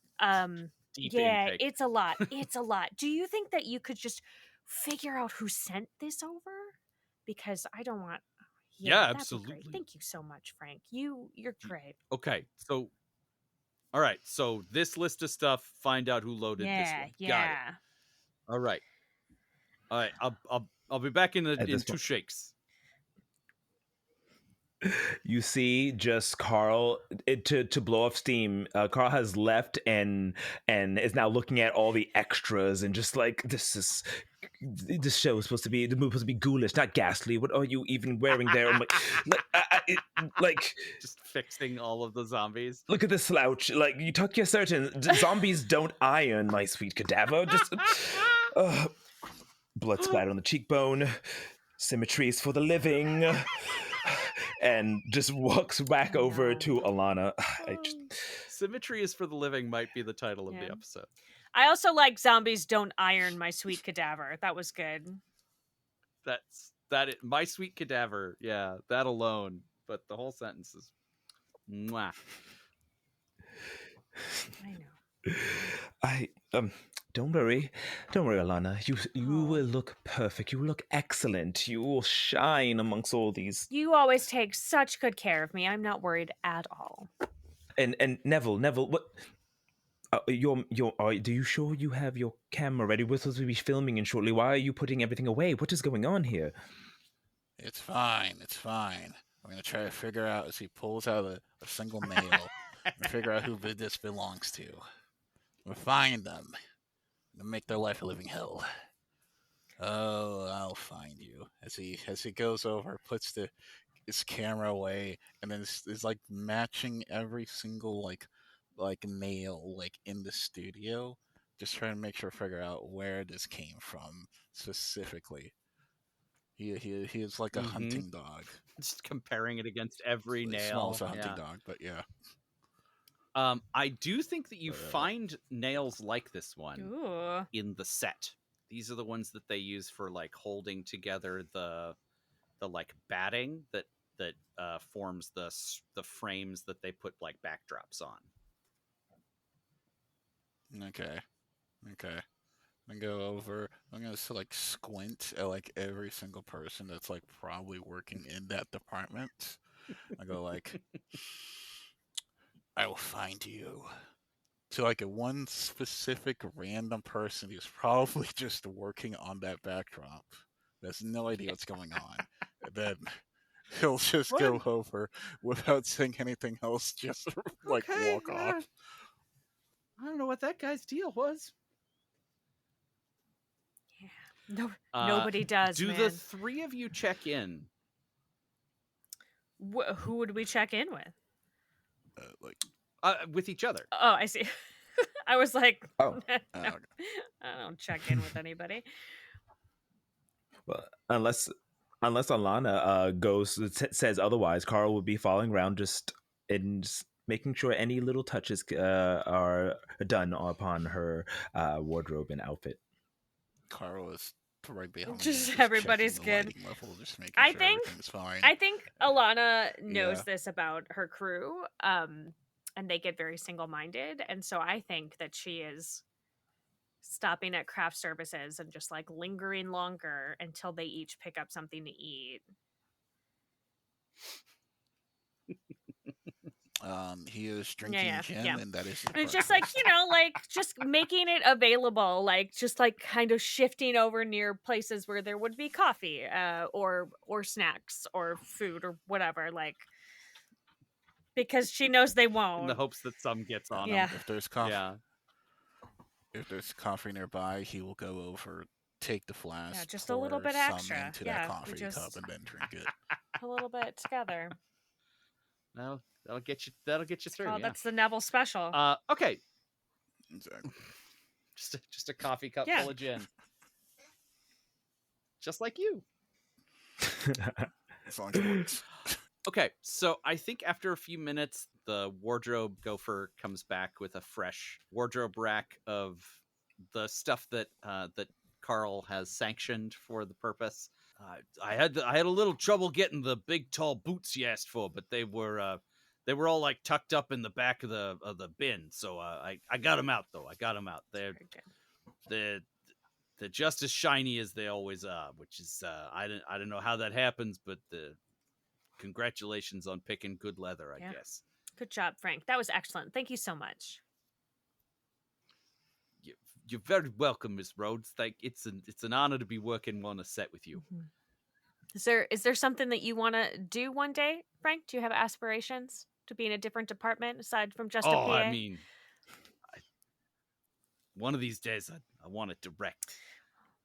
It's a lot. It's a lot. Do you think that you could just figure out who sent this over? Because I don't want. Yeah, absolutely. Great. Thank you so much, Frank. You're great. Okay, so all right, so this list of stuff. Find out who loaded this one. Yeah. Got it. All right. I'll be back in 2 shakes. You see, just Carl to blow off steam. Carl has left and is now looking at all the extras and just like, this show is supposed to be, the movie is supposed to be ghoulish, not ghastly. What are you even wearing there? I'm like, just fixing all of the zombies. Look at this slouch. Like, you took your certain zombies don't iron, my sweet cadaver. Just blood splatter on the cheekbone. Symmetry is for the living. And just walks back over to Elana. Symmetry is for the living might be the title of the episode. I also like zombies don't iron my sweet cadaver. That was good. My sweet cadaver. Yeah, that alone. But the whole sentence is mwah. I know. Don't worry, Elana. You will look perfect. You will look excellent. You will shine amongst all these. You always take such good care of me. I'm not worried at all. And Neville, what? Are you sure you have your camera ready? We're supposed to be filming in shortly. Why are you putting everything away? What is going on here? It's fine. I'm gonna try to figure out as he pulls out a single nail and figure out who this belongs to. We'll find them. And make their life a living hell. Oh, I'll find you. As he goes over, puts his camera away, and then is like matching every single like nail like in the studio, just trying to figure out where this came from specifically. He is like a hunting dog. Just comparing it against every nail. Small hunting dog, but yeah. I do think that you find nails like this one in the set. These are the ones that they use for like holding together the like batting that forms the frames that they put like backdrops on. Okay. I go over. I'm gonna like squint at like every single person that's like probably working in that department. I go like, I will find you. To like a one specific random person who's probably just working on that backdrop. Has no idea what's going on. And then he'll just go over without saying anything else, just like walk off. I don't know what that guy's deal was. No, nobody does. Do man. the three of you check in? Who would we check in with? With each other. Oh, I see. I was like, Oh. no, okay. I don't check in with anybody. Well, unless Alana says otherwise, Carl will be following around just making sure any little touches are done upon her wardrobe and outfit. Carl is right behind. Just me, everybody's checking the good. lighting level, just making I sure think- everything's fine. I think Alana knows Yeah. this about her crew, and they get very single-minded, and so I think that she is stopping at craft services and just like lingering longer until they each pick up something to eat. He is drinking gin, yeah. and that is. And it's just like, like just making it available, like just like kind of shifting over near places where there would be coffee, or snacks or food or whatever, like, because she knows they won't. In the hopes that some gets on Yeah. him. If there's coffee, Yeah. if there's coffee nearby, he will go over, take the flask, just a little pour bit some extra. into Yeah, that we coffee just- cup, and then drink it. A little bit together. That'll get you through. Oh, Yeah. that's the Neville special. Okay. Exactly. Just a coffee cup Yeah. full of gin. Just like you. As long as it works. Okay, so I think after a few minutes, the wardrobe gopher comes back with a fresh wardrobe rack of the stuff that that Carl has sanctioned for the purpose. I had a little trouble getting the big tall boots you asked for, but they were all like tucked up in the back of the bin. So I got them out though. I got them out. They're just as shiny as they always are, which is I don't know how that happens, but congratulations on picking good leather, I guess. Good job, Frank. That was excellent. Thank you so much. You're very welcome, Miss Rhodes. It's an honor to be working on a set with you. Mm-hmm. Is there something that you want to do one day, Frank? Do you have aspirations to be in a different department aside from just a PA? I mean, one of these days I want to direct.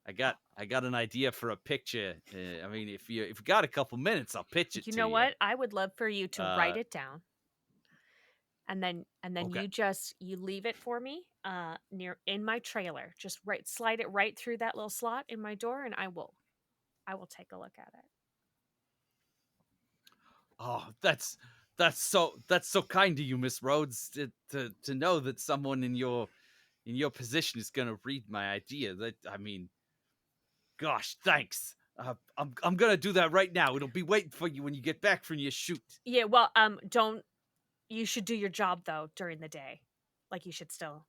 I got an idea for a picture. I mean, if you got a couple minutes, I'll pitch it to you. You know what? I would love for you to write it down, and then Okay. you leave it for me in my trailer. Just slide it right through that little slot in my door, and I will take a look at it. Oh, that's so kind of you, Miss Rhodes, to know that someone in your position is going to read my idea. That, I mean, gosh, thanks. I'm gonna do that right now. It'll be waiting for you when you get back from your shoot. Yeah, well, you should do your job though during the day. Like, you should still.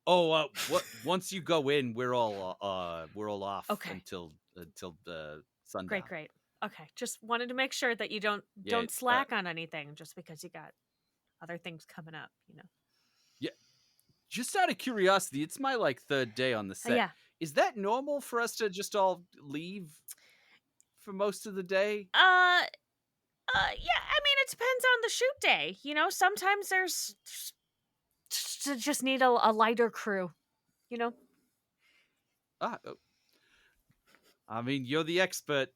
Oh, once you go in, we're all off until the sundown. Great. Okay, just wanted to make sure that you don't slack on anything just because you got other things coming up, Yeah. Just out of curiosity, it's my third day on the set. Yeah. Is that normal for us to just all leave for most of the day? Yeah, I mean, it depends on the shoot day. Sometimes there's just need a lighter crew, I mean, you're the expert.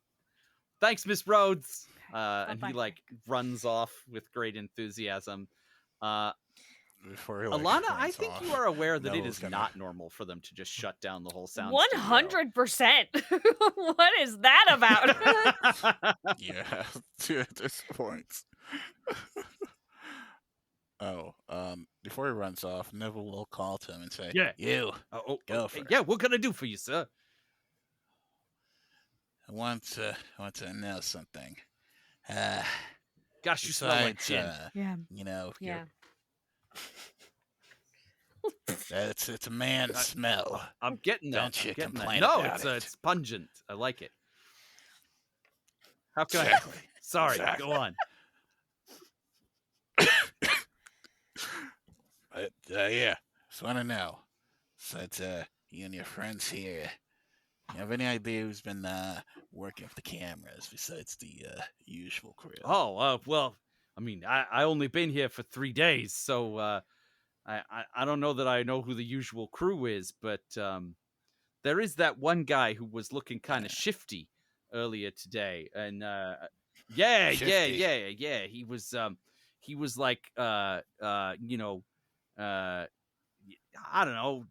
Thanks, Miss Rhodes. And he Bye-bye. runs off with great enthusiasm. Before he, Alana, I runs think off, you are aware that it Noah's is gonna- not normal for them to just shut down the whole sound. 100%. What is that about? Yeah, at this point. Before he runs off, Neville will call to him and say, Yeah. "You, Go for it. yeah, what can I do for you, sir? I want to know something. Gosh, you smell like Besides, gin. Yeah. you're- Yeah. it's a man smell. I'm getting that. Don't you I'm getting that. complain No, about it. it's pungent. I like it. How can Exactly. I? Sorry, Exactly. go on. But yeah, just want to know. Since you and your friends here, you have any idea who's been working with the cameras besides the usual crew? Oh, well, I mean, I only been here for 3 days, so I don't know that I know who the usual crew is, but there is that one guy who was looking kind of shifty earlier today, and yeah, he was like I don't know,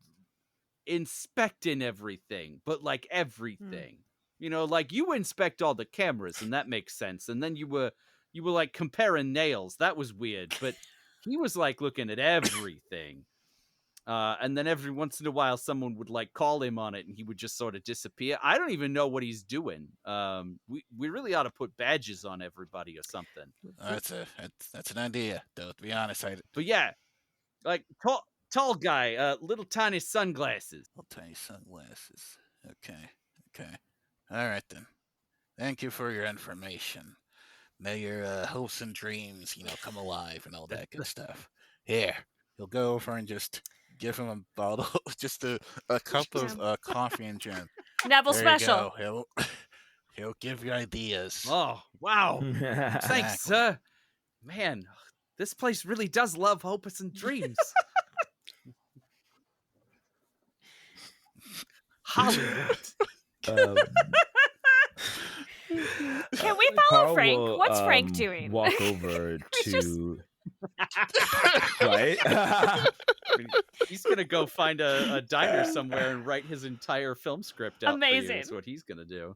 inspecting everything, but like everything. Like you inspect all the cameras, and that makes sense. And then you were like comparing nails. That was weird, but he was like looking at everything. And then every once in a while, someone would like call him on it, and he would just sort of disappear. I don't even know what he's doing. We really ought to put badges on everybody or something. That's an idea, though. To be honest, But yeah, like tall guy, little tiny sunglasses. little tiny sunglasses. Okay. All right then. Thank you for your information. May your hopes and dreams, come alive and all that good stuff. Here, you'll go over and just give him a bottle, just a cup of coffee and gin. Neville There special. You go. He'll give you ideas. Oh, wow. Exactly. Thanks, sir. Man, this place really does love hopes and dreams. Hollywood. Can we follow Frank? What's Frank doing? Walk over to right. He's gonna go find a diner somewhere and write his entire film script out. Amazing. For you, is what he's gonna do.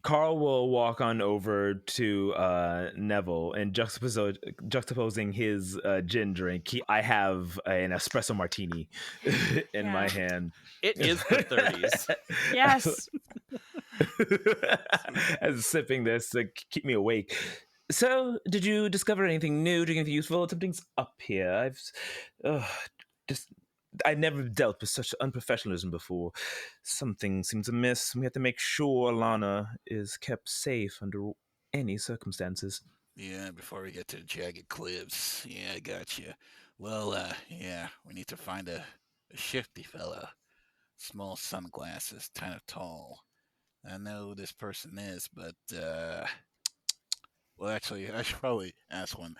Carl will walk on over to Neville and juxtaposing his gin drink. I have an espresso martini in my hand. It is the 30s. Yes. As sipping this to keep me awake. So, did you discover anything new? Do you anything useful? Something's up here. I never dealt with such unprofessionalism before. Something seems amiss. We have to make sure Elana is kept safe under any circumstances. Yeah, before we get to the jagged cliffs. Yeah, I got you. Well, we need to find a shifty fellow. Small sunglasses, kind of tall. I know who this person is, but, well, actually, I should probably ask one.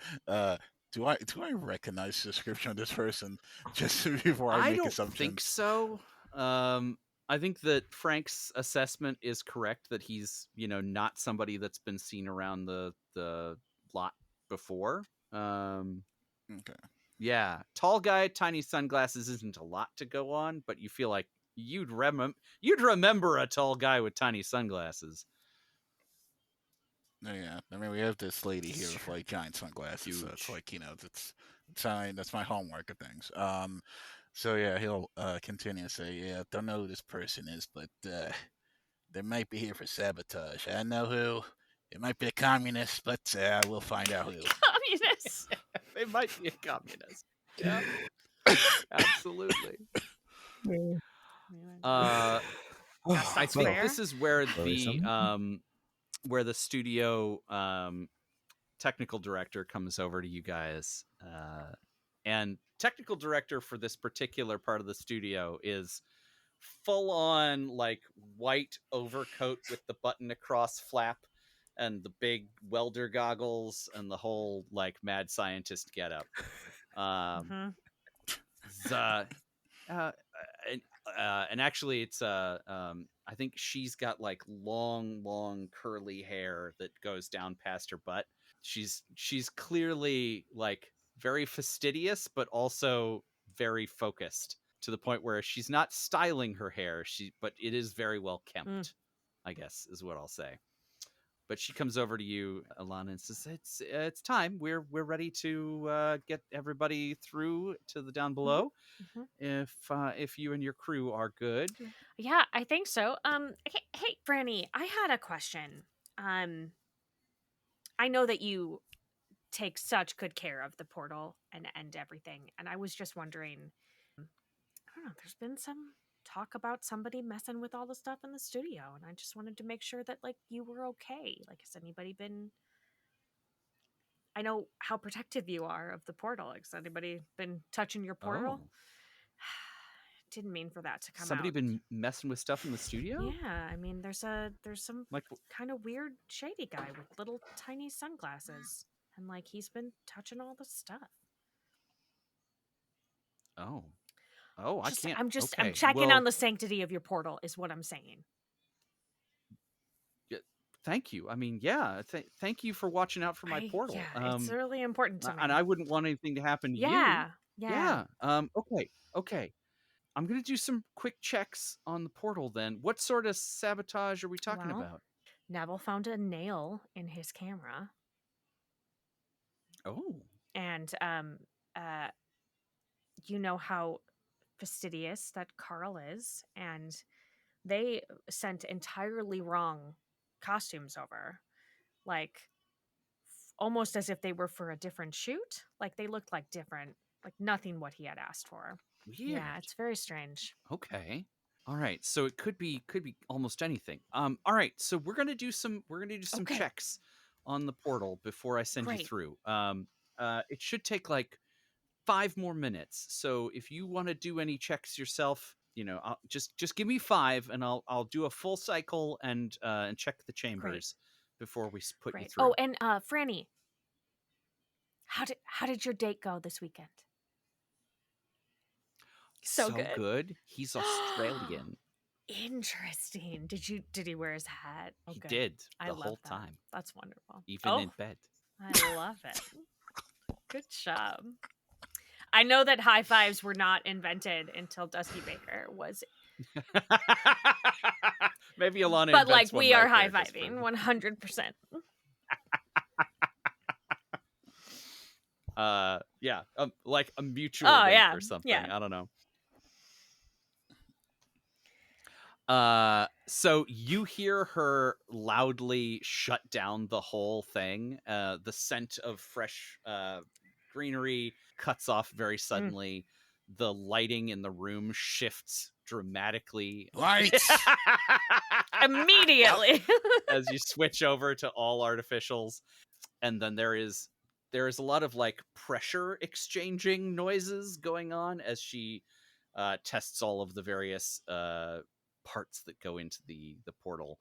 Do I recognize the description of this person just before I make assumptions? I don't think so. I think that Frank's assessment is correct, that he's, not somebody that's been seen around the lot before. Okay. Yeah, tall guy, tiny sunglasses isn't a lot to go on, but you feel like you'd remember a tall guy with tiny sunglasses. Oh, yeah, I mean, we have this lady here with like giant sunglasses, Huge. so it's like that's my homework of things. So yeah, he'll continue to say, yeah, don't know who this person is, but they might be here for sabotage. I know who. It might be a communist, but we'll find out who. Communist. They might be a communist. Yeah, absolutely. I think this is where the studio technical director comes over to you guys, and technical director for this particular part of the studio is full on like white overcoat with the button across flap and the big welder goggles and the whole like mad scientist getup. And actually it's I think she's got like long curly hair that goes down past her butt. She's clearly like very fastidious, but also very focused, to the point where she's not styling her hair, but it is very well kempt, I guess is what I'll say. But she comes over to you, Elana, and says, "It's time. We're ready to get everybody through to the down below. If you and your crew are good." Yeah, I think so. Hey, Franny, I had a question. I know that you take such good care of the portal and everything, and I was just wondering. I don't know. There's been some talk about somebody messing with all the stuff in the studio, and I just wanted to make sure that like you were okay. Like, has anybody been? I know how protective you are of the portal. Like, has anybody been touching your portal? Oh. Didn't mean for that to come Somebody out. been messing with stuff in the studio? Yeah, I mean, there's some like kind of weird, shady guy with little tiny sunglasses. and like he's been touching all the stuff. Oh, I can't. I'm okay. checking well, on the sanctity of your portal, is what I'm saying. Thank you. I mean, yeah. Thank you for watching out for my portal. Yeah, it's really important to me. And I wouldn't want anything to happen to you. Yeah. Okay. I'm gonna do some quick checks on the portal then. What sort of sabotage are we talking about? Neville found a nail in his camera. Oh. And you know how fastidious that Carl is, and they sent entirely wrong costumes over, like almost as if they were for a different shoot. Like they looked like different, like nothing what he had asked for. Weird. Yeah, it's very strange. Okay. All right. So it could be almost anything. All right. So we're gonna do some checks on the portal before I send you through. It should take like 5 more minutes. So if you want to do any checks yourself, I'll just give me 5, and I'll do a full cycle and check the chambers before we put you through. Oh, and Franny, how did your date go this weekend? So good. He's Australian. Interesting. Did he wear his hat? He did the whole that. time. That's wonderful. Even in bed. I love it. Good job. I know that high fives were not invented until Dusty Baker was. Maybe Elana. But like we are high fiving 100%. Yeah, like a mutual link or something. Yeah. I don't know. So you hear her loudly shut down the whole thing. The scent of fresh greenery cuts off very suddenly. The lighting in the room shifts dramatically. Lights! Immediately. As you switch over to all artificials. And then there is a lot of like pressure exchanging noises going on as she tests all of the various parts that go into the portal.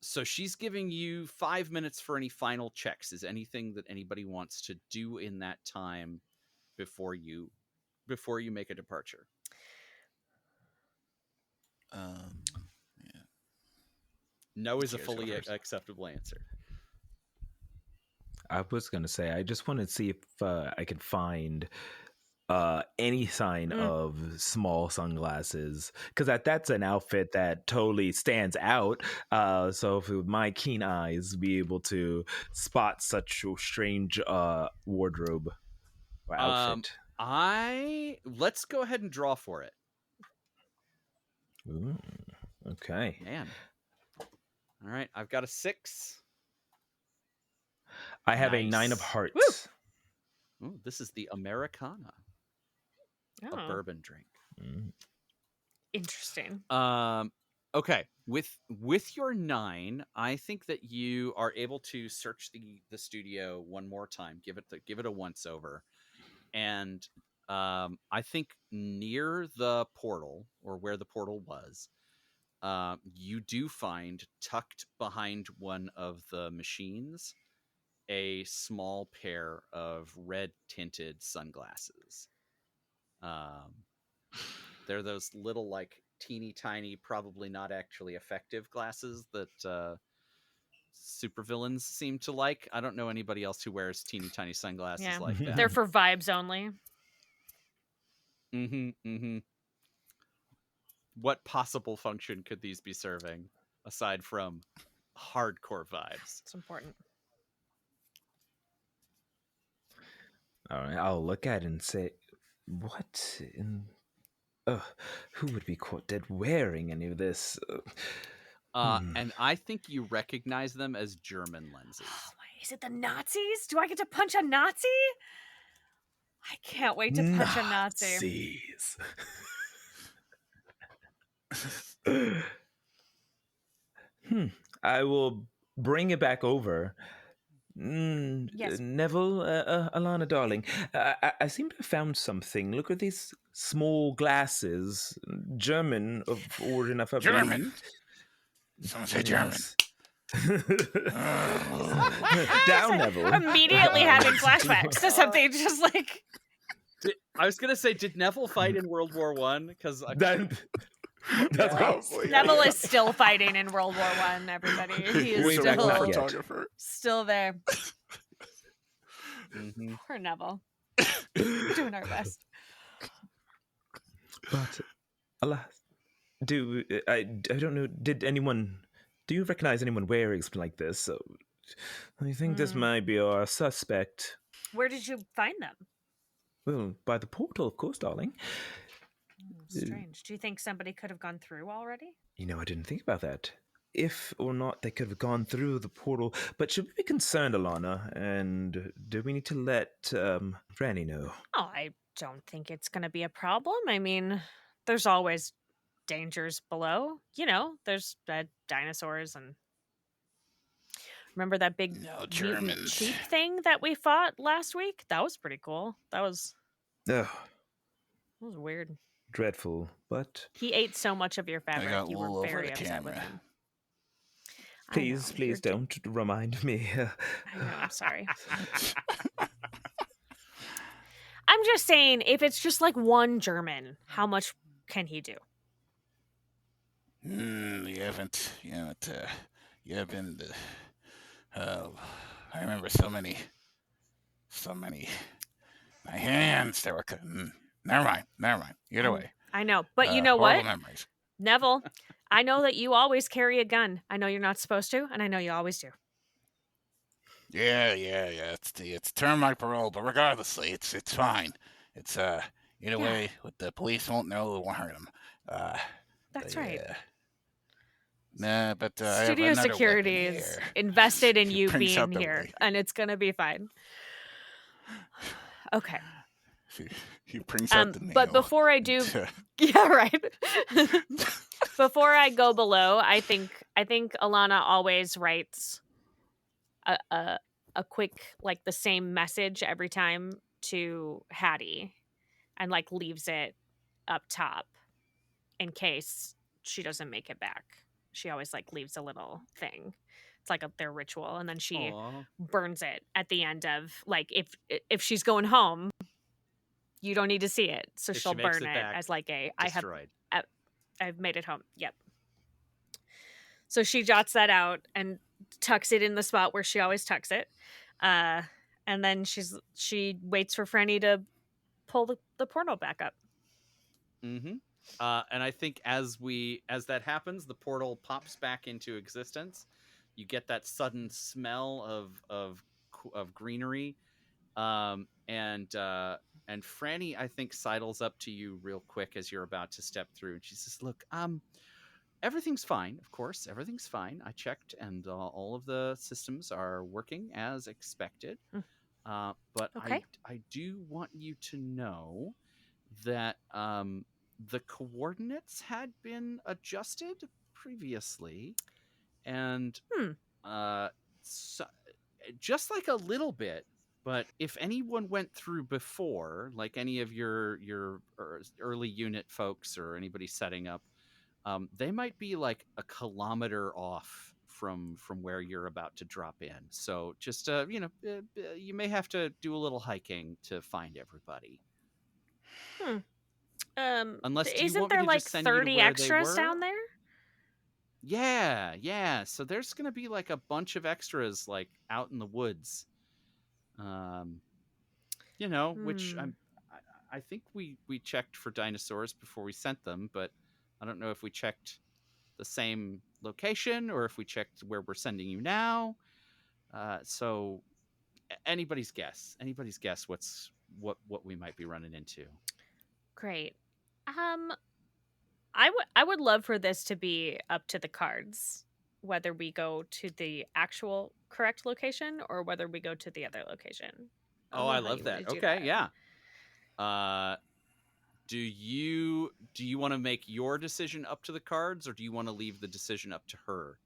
So she's giving you 5 minutes for any final checks. Is anything that anybody wants to do in that time before you make a departure? Yeah. No is a fully acceptable answer. I was going to say, I just want to see if I could find any sign of small sunglasses, because that's an outfit that totally stands out. So if with my keen eyes be able to spot such a strange wardrobe or outfit. Let's go ahead and draw for it. Ooh, okay. Man. All right, I've got a 6. I have a 9 of hearts. Ooh, this is the Americana. A bourbon drink. Interesting. Okay. With your 9, I think that you are able to search the studio one more time. Give it a once over. And I think near the portal, or where the portal was, you do find tucked behind one of the machines a small pair of red tinted sunglasses. They're those little, like, teeny tiny, probably not actually effective glasses that supervillains seem to like. I don't know anybody else who wears teeny tiny sunglasses like that. They're for vibes only. What possible function could these be serving aside from hardcore vibes? It's important. All right, I'll look at it and say, what in... who would be caught dead wearing any of this? And I think you recognize them as German lenses. Oh, is it the Nazis? Do I get to punch a Nazi? I can't wait to punch a Nazi. Nazis. I will bring it back over. Yes. Neville, Elana, darling, I seem to have found something. Look at these small glasses. German of origin, if I believe. German. Someone say German. Down, Neville. Immediately having flashbacks to something, just like. I was gonna say, did Neville fight in World War One? Because That's Probably. Neville is still fighting in World War One. Everybody, he is He's a back, war not yet. photographer. still there. Mm-hmm. Poor Neville. We're doing our best. But alas, I don't know. Do you recognize anyone wearing something like this? So I think this might be our suspect. Where did you find them? Well, by the portal, of course, darling. Strange. Do you think somebody could have gone through already? You know, I didn't think about that. If or not they could have gone through the portal. But should we be concerned, Elana? And do we need to let Franny know? Oh, I don't think it's going to be a problem. I mean, there's always dangers below. You know, there's dinosaurs and... Remember that big No mutant Germans. sheep thing that we fought last week? That was pretty cool. That was weird. Dreadful, but... He ate so much of your fabric. got You wool were over very the upset with camera. him. I Please, know, please you're don't remind me. I know, I'm sorry. I'm just saying, if it's just like one German, how much can he do? You haven't been. I remember so many. My hands, they were cut. Never mind. Either way. I know, but you know horrible what? memories. Neville, I know that you always carry a gun. I know you're not supposed to, and I know you always do. Yeah. It's term my parole, but regardless, it's fine. It's either way, the police won't know, it won't hurt them. That's right. Nah, but I have Studio another security weapon is here. invested in She you brings out being the here, light. and it's gonna be fine. Okay. He brings out the nail. But before I do, yeah, right. Before I go below, I think Elana always writes a quick, like, the same message every time to Hattie, and like leaves it up top in case she doesn't make it back. She always like leaves a little thing. It's like their ritual, and then she burns it at the end of, like, if she's going home, you don't need to see it, so If she'll she makes burn it it back, as like destroyed. I've made it home. Yep. So she jots that out and tucks it in the spot where she always tucks it, and then she waits for Franny to pull the portal back up. Mm-hmm. And I think as that happens, the portal pops back into existence. You get that sudden smell of greenery, and Franny, I think, sidles up to you real quick as you're about to step through, and she says, "Look, everything's fine. Of course, everything's fine. I checked, and all of the systems are working as expected. But Okay. I do want you to know that the coordinates had been adjusted previously, and so, just like a little bit. But if anyone went through before, like any of your early unit folks or anybody setting up, they might be like a kilometer off from where you're about to drop in. So just you may have to do a little hiking to find everybody. Unless isn't there like 30 extras down there? Yeah. So there's gonna be like a bunch of extras like out in the woods. Which I think we checked for dinosaurs before we sent them, but I don't know if we checked the same location or if we checked where we're sending you now. So anybody's guess what we might be running into. Great. I would love for this to be up to the cards, whether we go to the actual correct location or whether we go to the other location. I love that. Okay, yeah. Do you want to make your decision up to the cards, or do you want to leave the decision up to her?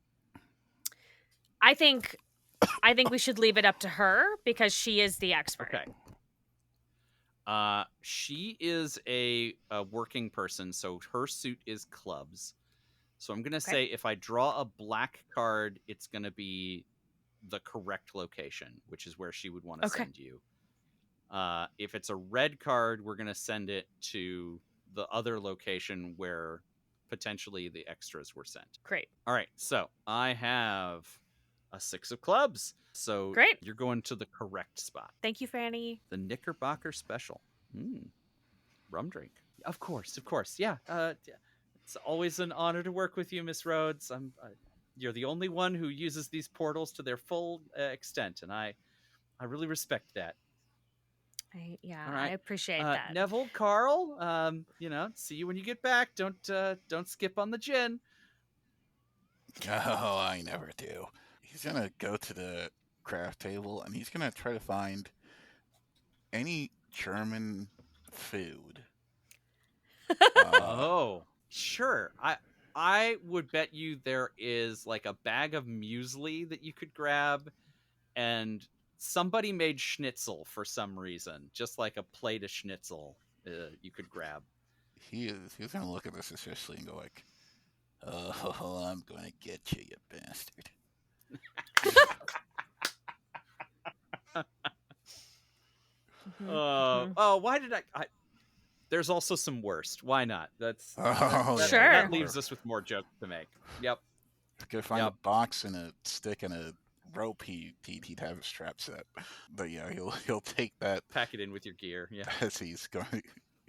I think we should leave it up to her because she is the expert. Okay. She is a working person, so her suit is clubs. So I'm going to say if I draw a black card, it's going to be the correct location, which is where she would want to send you. If it's a red card, we're going to send it to the other location where potentially the extras were sent. Great. All right, so I have a 6 of clubs. So Great. You're going to the correct spot. Thank you, Franny. The Knickerbocker Special. Rum drink. Of course. Yeah. It's always an honor to work with you, Miss Rhodes. You're the only one who uses these portals to their full extent, and I really respect that. All right. I appreciate that. Neville, Carl, see you when you get back. Don't skip on the gin. Oh, I never do. He's gonna go to the craft table and he's gonna try to find any German food. Oh, sure. I would bet you there is like a bag of muesli that you could grab, and somebody made schnitzel for some reason, just like a plate of schnitzel you could grab. He's gonna look at this suspiciously and go like, "Oh, I'm gonna get you, you bastard." Why did I there's also some worst. Why not? Sure. That leaves us with more jokes to make. Yep. Go find a box and a stick and a rope. He'd have a strap set. But yeah, he'll take that. Pack it in with your gear. Yeah. As he's going.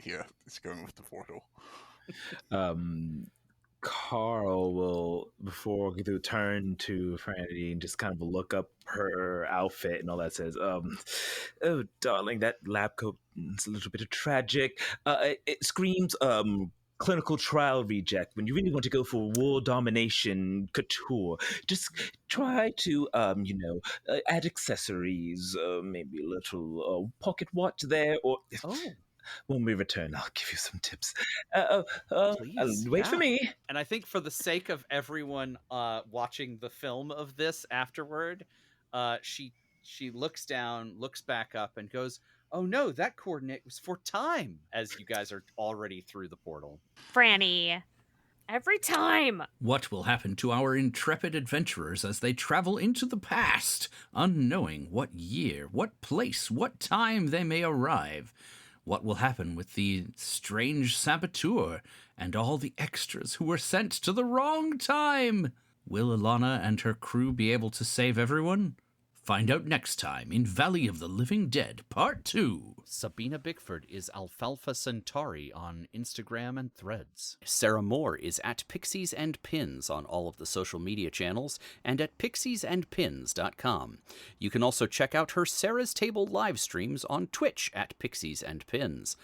Yeah, he's going with the portal. Carl will, before we do, turn to Franny and just kind of look up her outfit and all that. Says, "Oh, darling, that lab coat is a little bit tragic. It screams clinical trial reject. When you really want to go for world domination couture, just try to add accessories, maybe a little pocket watch there, or." When we return, I'll give you some tips. Please, wait for me. And I think for the sake of everyone watching the film of this afterward, she looks down, looks back up, and goes, "Oh no, that coordinate was for time," as you guys are already through the portal. Franny, every time. What will happen to our intrepid adventurers as they travel into the past, unknowing what year, what place, what time they may arrive? What will happen with the strange saboteur and all the extras who were sent to the wrong time? Will Elana and her crew be able to save everyone? Find out next time in Valley of the Living Dead, Part 2. Sabine Bickford is Alfalfa Centauri on Instagram and Threads. Sarah Moore is at Pixies and Pins on all of the social media channels and at pixiesandpins.com. You can also check out her Sarah's Table live streams on Twitch at Pixies and Pins.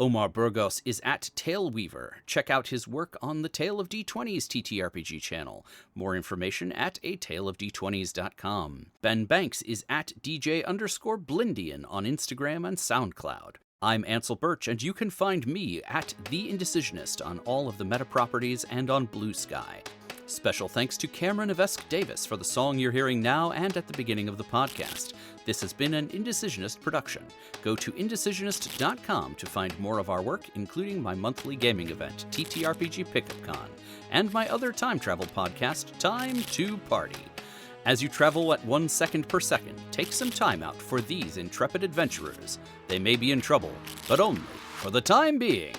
Omar Burgos is at Tailweaver. Check out his work on the Tale of D20's TTRPG channel. More information at ataleofd20s.com. Ben Banks is at DJ_Blindian on Instagram and SoundCloud. I'm Ansel Burch, and you can find me at The Indecisionist on all of the meta properties and on Bluesky. Special thanks to Cameron Avesk Davis for the song you're hearing now and at the beginning of the podcast. This has been an Indecisionist production. Go to indecisionist.com to find more of our work, including my monthly gaming event, TTRPG Pickup Con, and my other time travel podcast, Time to Party. As you travel at 1 second per second, take some time out for these intrepid adventurers. They may be in trouble, but only for the time being.